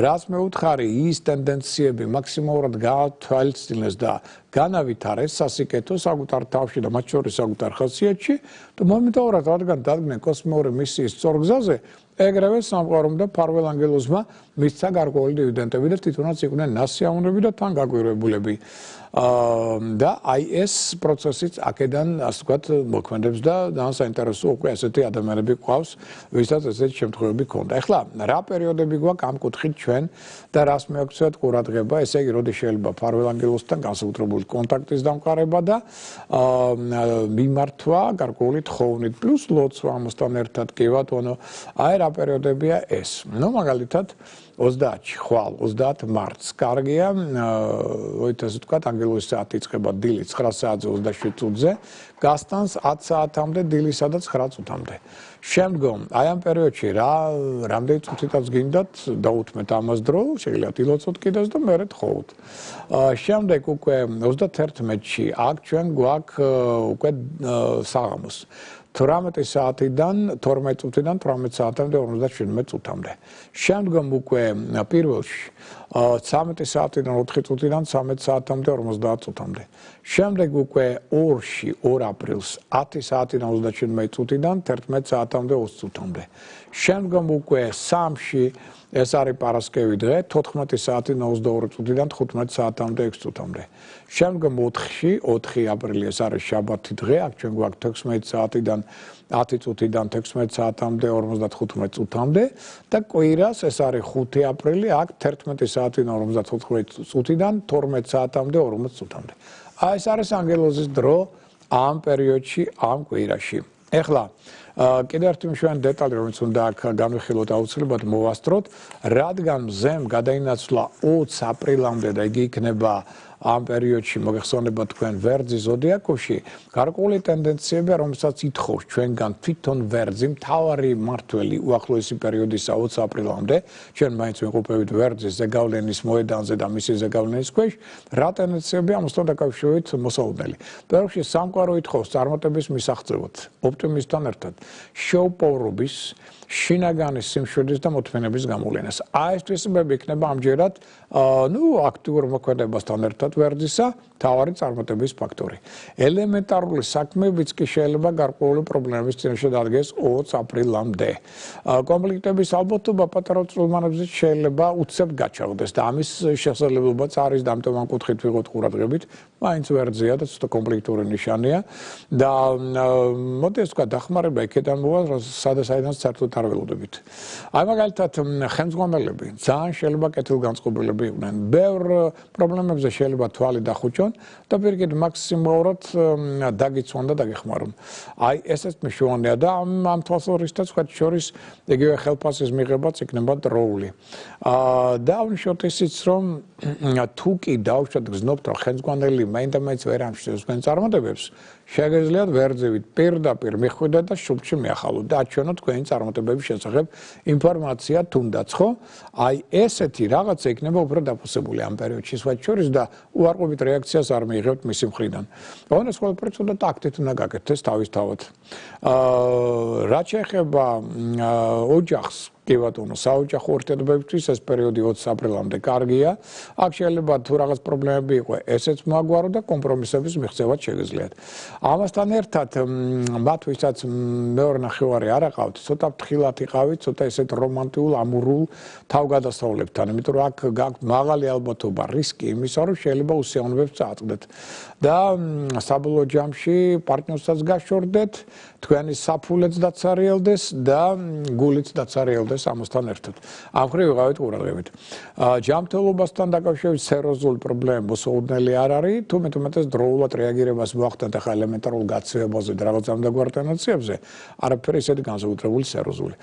რაც მეუთხარი ის ტენდენციები მაქსიმალურად გაათვალისწინეს და განავითარეს სასიკეთო საკუთარ თავში და მათ შორის საკუთარ ხასიათში და მომენტალურად რადგან დადგნენ კოსმიური მისიის სწორ გზაზე, ეგრევე სამყარომ და ფარველ ანგელოზმა მისცა გარკვეული დივიდენდები და თვითონაც იყვნენ ნასიავნები და თან გაკვირვებულები. და აი ეს პროცესიც აქედან ასე ვთქვათ მოქმედებს და ძალიან საინტერესო უკვე ესეთი ადამიანები გვყავს, ვისაც ესეთი შემთხვევები ჰქონდა. ეხლა რა პერიოდები გვაქვს ამ კუთხით ჩვენ და რას მეაქცევათ ყურადღება, ესე იგი, როდის შეიძლება ფარველ ანგელოზთან განსაკუთრებული კონტაქტის დამყარება და მიმართვა გარკვეული თხოვნით პლუს ლოცვა ამასთან ერთად კი ბატონო, აი რა პერიოდებია ეს. ну მაგალითად 30-ში ხვალ 30 მარტს კარგია, ასე ვთქვათ, ანგელოზის საათი იწყება დილით 9 საათზე 27 წუთზე, გასტანს 10 საათამდე დილისა და 9 წუთამდე. შემდგომ აი ამ პერიოდში რამდენი წუთითაც გინდათ დაუთმეთ ამას დრო, შეგიძლიათ ილოცოთ კიდეც და მერე თხოვოთ. შემდეგ უკვე 31-ში აქ ჩვენ გვაქვს უკვე საღამოს 18 საათიდან 12 წუთიდან 18 საათამდე 57 წუთამდე. შემდგომ უკვე პირველში 13 საათიდან 4 წუთიდან 13 საათამდე 50 წუთამდე. შემდეგ უკვე 2-ში 2 აპრილს 10 საათიდან 37 წუთიდან 11 საათამდე 20 წუთამდე. შემდგომ უკვე 3-ში ეს არის პარასკევი დღე 14 საათიდან 22 წუთიდან 15 საათამდე 6 წუთამდე. შემდგომ 4-ში 4 აპრილი ეს არის შაბათი დღე, აქ ჩვენ გვაქვს 16 საათიდან 10 წუთიდან 16 საათამდე 55 წუთამდე და კვირას ეს არის 5 აპრილი, აქ 11 საათიდან 54 წუთიდან 12 საათამდე 40 წუთამდე. აი ეს არის ანგელოზის დრო ამ პერიოდში, ამ კვირაში. ეხლა კიდევ ერთი მნიშვნელოვანი დეტალი, რომელიც უნდა აქ განვიხილოთ აუცილებლად მოვასწროთ, რადგან მზემ გადაინაცვლა 20 აპრილამდე და იგი იქნება ამ პერიოდში მოგეხსოვნება თქვენ ვერძი ზოდიაკოში, გარკვეული ტენდენციები, რომელსაც ითხოვს ჩვენგან თვითონ ვერძი, მთავარი მმართველი უახლოესი პერიოდისა 20 აპრილამდე, ჩვენ მაინც ვიმყოფებით ვერძის ზეგავლენის მოედანზე და მისი ზეგავლენის ქვეშ, რა ტენდენციები ამასთან დაკავშირებით მოსაუბნელი. პირველში სამყარო ითხოვს წარმატების მისაღწევად, ოპტიმიზმთან ერთად, შეუპოვრობის, შინაგანის სიმშვიდის და მოთმინების გამოვლენას. აი ეს თვისებები იქნება ამჯერად აქტიურ მოქმედებასთან ერთად ვერძისა მთავარი წარმატების ფაქტორი. ელემენტარული საქმეებიც კი შეიძლება გარკვეული პრობლემების წინაშე დადგეს 20 აპრილამდე. კონფლიქტების ალბათობა პატარა წვრილმანებზე შეიძლება უცებ გაჩაღდეს და ამის შესაძლებლობაც არის და ამიტომ ამ კუთხით ვიღოთ ყურადღებით, მაინც ვერძია და ცოტა კონფლიქტური ნიშანია და მოდი ეს ვთქვა დახმარება იქიდან მოვა, სადაც საერთოდ არ ველოდებით. აი მაგალითად ხელმძღვანელები ძალიან შეიძლება კეთილგანწყობილები იყვნენ. ბევრ პრობლემებზე შეიძლება თვალი დახუჭონ და პირიქით მაქსიმალურად დაგიცვან და დაგეხმარონ. აი ესეც მნიშვნელოვანია და ამ თვალსაზრისითაც სხვა შორის იგივე ხელფასის მიღებაც იქნება დროული. დავნიშნოთ ისიც რომ თუ კი დავუშვათ გზნობთ რომ ხელმძღვანელი მაინდამაინც ვერ ამშვენებს თქვენ წარმატებებს, შეგიძლიათ ვერძივით პირდაპირ მიხვიდეთ და შუბლში მიახალოთ და აჩვენოთ თქვენი წარმატებების შესახებ ინფორმაცია თუნდაც ხო? აი ესეთი რაღაცა იქნება უფრო დაფასებული ამ პერიოდში სხვა შორის და უარყოფით რეაქციას არ მიიღებთ მისი მხრიდან. ოღონდ ეს ყველაფერი ცოტა ტაქტით უნდა გაკეთდეს თავისთავად. რაც შეეხება ოჯახს, კი ბატონო, საოჯახო ურთიერთობებისთვის ეს პერიოდი 20 აპრილამდე კარგია. აქ შეიძლება თუ რაღაც პრობლემები იყო, ესეც მოაგვარო და კომპრომისების მიღწევაც შეგიძლიათ. ამასთან ერთად, მათ ვისაც მეორე ნახევარი არ აყავთ, ცოტა ფრთხილად იყავით, ცოტა ესეთ რომანტიულ, ამურულ თავგადასავლებთან, იმიტომ რომ აქ გაქვთ მაღალი ალბათობა, რისკი იმისა, რომ შეიძლება უსიამოვნებებს წააწყდეთ. და საბოლოო ჯამში პარტნიორსაც გაშორდეთ, თქვენი საფულეც დაცარიელდეს და გულიც დაცარიელდეს ამასთან ერთად. ამ ხრივ ვიყავით ყურადღებით. ჯანმრთელობასთან დაკავშირებით სერიოზული პრობლემა მოსაუბრებელი არ არის, თუმეტეს დროულად რეაგირებას მოახდენთ ახლა ელემენტარულ გაცივებაზე და რაღაც ამდაგვარტანაციებზე, არაფერი ისეთი განსაკუთრებული სერიოზული.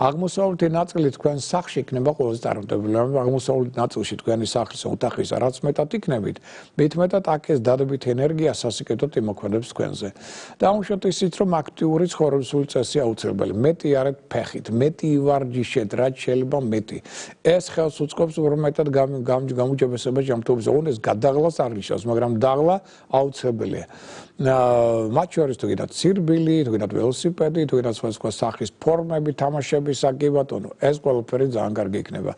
აღმოსავლეთი ნაწილი თქვენ სახლში იქნება ყველაზე წარმატებული. აღმოსავლეთ ნაწილში თქვენი სახლის ოთახის რაც მეტად იქნებით, მით მეტად აქ ეს დადებით ენერგია სასიკეთოდ იმოქმედებს თქვენზე. დაუშვათ ისიც რომ აქტიური ცხოვრებისული წესი აუცილებელი. მეტი არეთ ფეხით, მეტი ივარჯიშეთ, რაც შეიძლება მეტი. ეს ხელს უწყობს რომ მეტად გამოჯებესება ჯანმრთელობის ოღონდ ეს გადაღლას არ ნიშნავს, მაგრამ დაღლა აუცილებელია. მათ შორის თუ გინდათ სირბილი, თუ გინდათ ველოსიპედი, თუ გინდათ სხვა სახის ფორმები, თამაშები, კი ბატონო, ეს ყველაფერი ძალიან კარგი იქნება.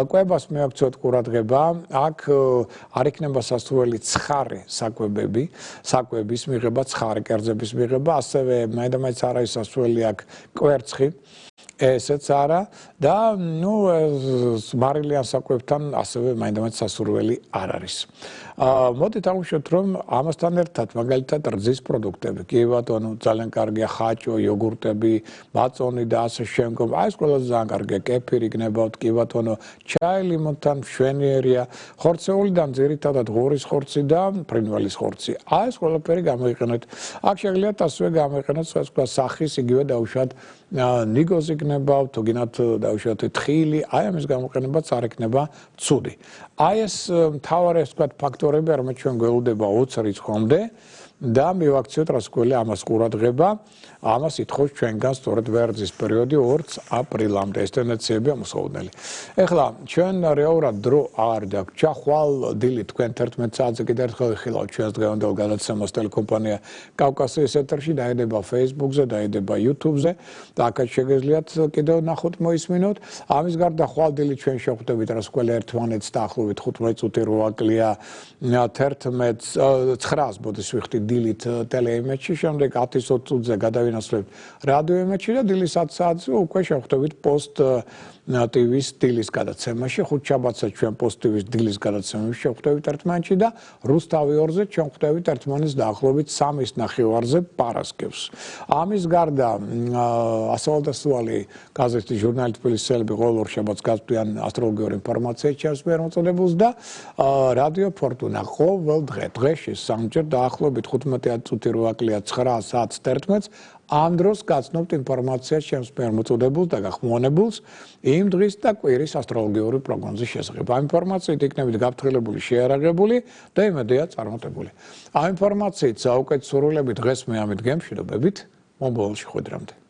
კვებას მეაქცევთ ყურადღება, აქ არ იქნება სასურველი ცხარე საკვების მიღება, ცხარე კერძების მიღება, ასევე მაინც არ არის სასურველი აქ კვერცხი. ესეც არა და მარილიან საკვებთან ასევე მაინც სასურველი არ არის. მოდით აღვნიშნოთ რომ ამასთან ერთად მაგალითად რძის პროდუქტები, კი ბატონო, ძალიან კარგია ხაჭო, იოგურტები, ბაწონი და ასე შემდგომ. აი ეს ყველაზე ძალიან კარგია, კეფირი გნებავთ, კი ბატონო, ჩაი ლიმონთან მშვენიერია, ხორცეულიდან ძირითადად ღორის ხორცი და ფრინველის ხორცი. აი ეს ყველაფერი გამოიყენეთ. აქ შეგიძლიათ ასევე გამოიყენოთ სხვა სახის იგივე დაუშვათ ნიგოზი გნებავთ, თუ გინდათ დაუშვათ თხილი, აი ამის გამოყენებაც არ იქნება ცუდი. აი ეს მთავარი ასე ვთქვათ ფაქტორები, რომელიც ჩვენ გველოდება 20 რიცხვამდე და მივაქციოთ რასკველი ამას ყურადღება. ამას ითხოვს ჩვენგან სწორედ ვერძის პერიოდი 20 აპრილამდე. ეს ტენდენციებია მოსაუბრებელი. ეხლა ჩვენ რეალურად დრო არ დაგვჭა. ხვალ დილით თქვენ 11 საათზე კიდევ ერთხელ ხილავთ ჩვენს დღევანდელ გადაცემას ტელეკომპანია კავკასიის ეთერში, დაედება Facebook-ზე, დაედება YouTube-ზე და აქაც შეგიძლიათ კიდევ ნახოთ, მოისმინოთ. ამის გარდა ხვალ დილით ჩვენ შევხვდებით რასკველი ერთმანეთს დაახლოებით 15 წუთი როაკლია 900 ბოდის ვიხდი დილით ტელეიმედში, შემდეგ 10-20 წუთზე გადავინაცვლებთ რადიო იმედში და დილის 10 საათზე უკვე შევხვდებით პოსტ TV-ის დილის გადაცემაში, ხუთშაბათსაც ჩვენ პოსტ TV-ის დილის გადაცემაში შევხვდებით ერთმანეთში და რუსთავი 2-ზე ჩვენ ხვდებით ერთმანეთს დაახლოებით 3:30-ზე პარასკევს. ამის გარდა ასვალდასვალი გაზეთი ჟურნალი თბილისელები ყოველ ორ შაბათს გაწვდიან ასტროლოგიური ინფორმაციით ჩემს მიერ მოწოდებულს და რადიო ფორტუნა ყოველ დღეში სამჯერ დაახლოებით 15 წუთი როაკლია 9 საათს 11-ს ამ დროს გაცნობთ ინფორმაციას ჩემს მიერ მოწოდებულს და გახმოვანებულს იმ დღის და კვირის ასტროლოგიური პროგნოზის შესახებ. ამ ინფორმაციით იქნებით გაფრთხილებული, შეიარაღებული და იმედია წარმატებული. ამ ინფორმაციით საუკეთესო სურვილები დღეს მე ამით გემშვიდობებით, მომავალ შეხვედრამდე.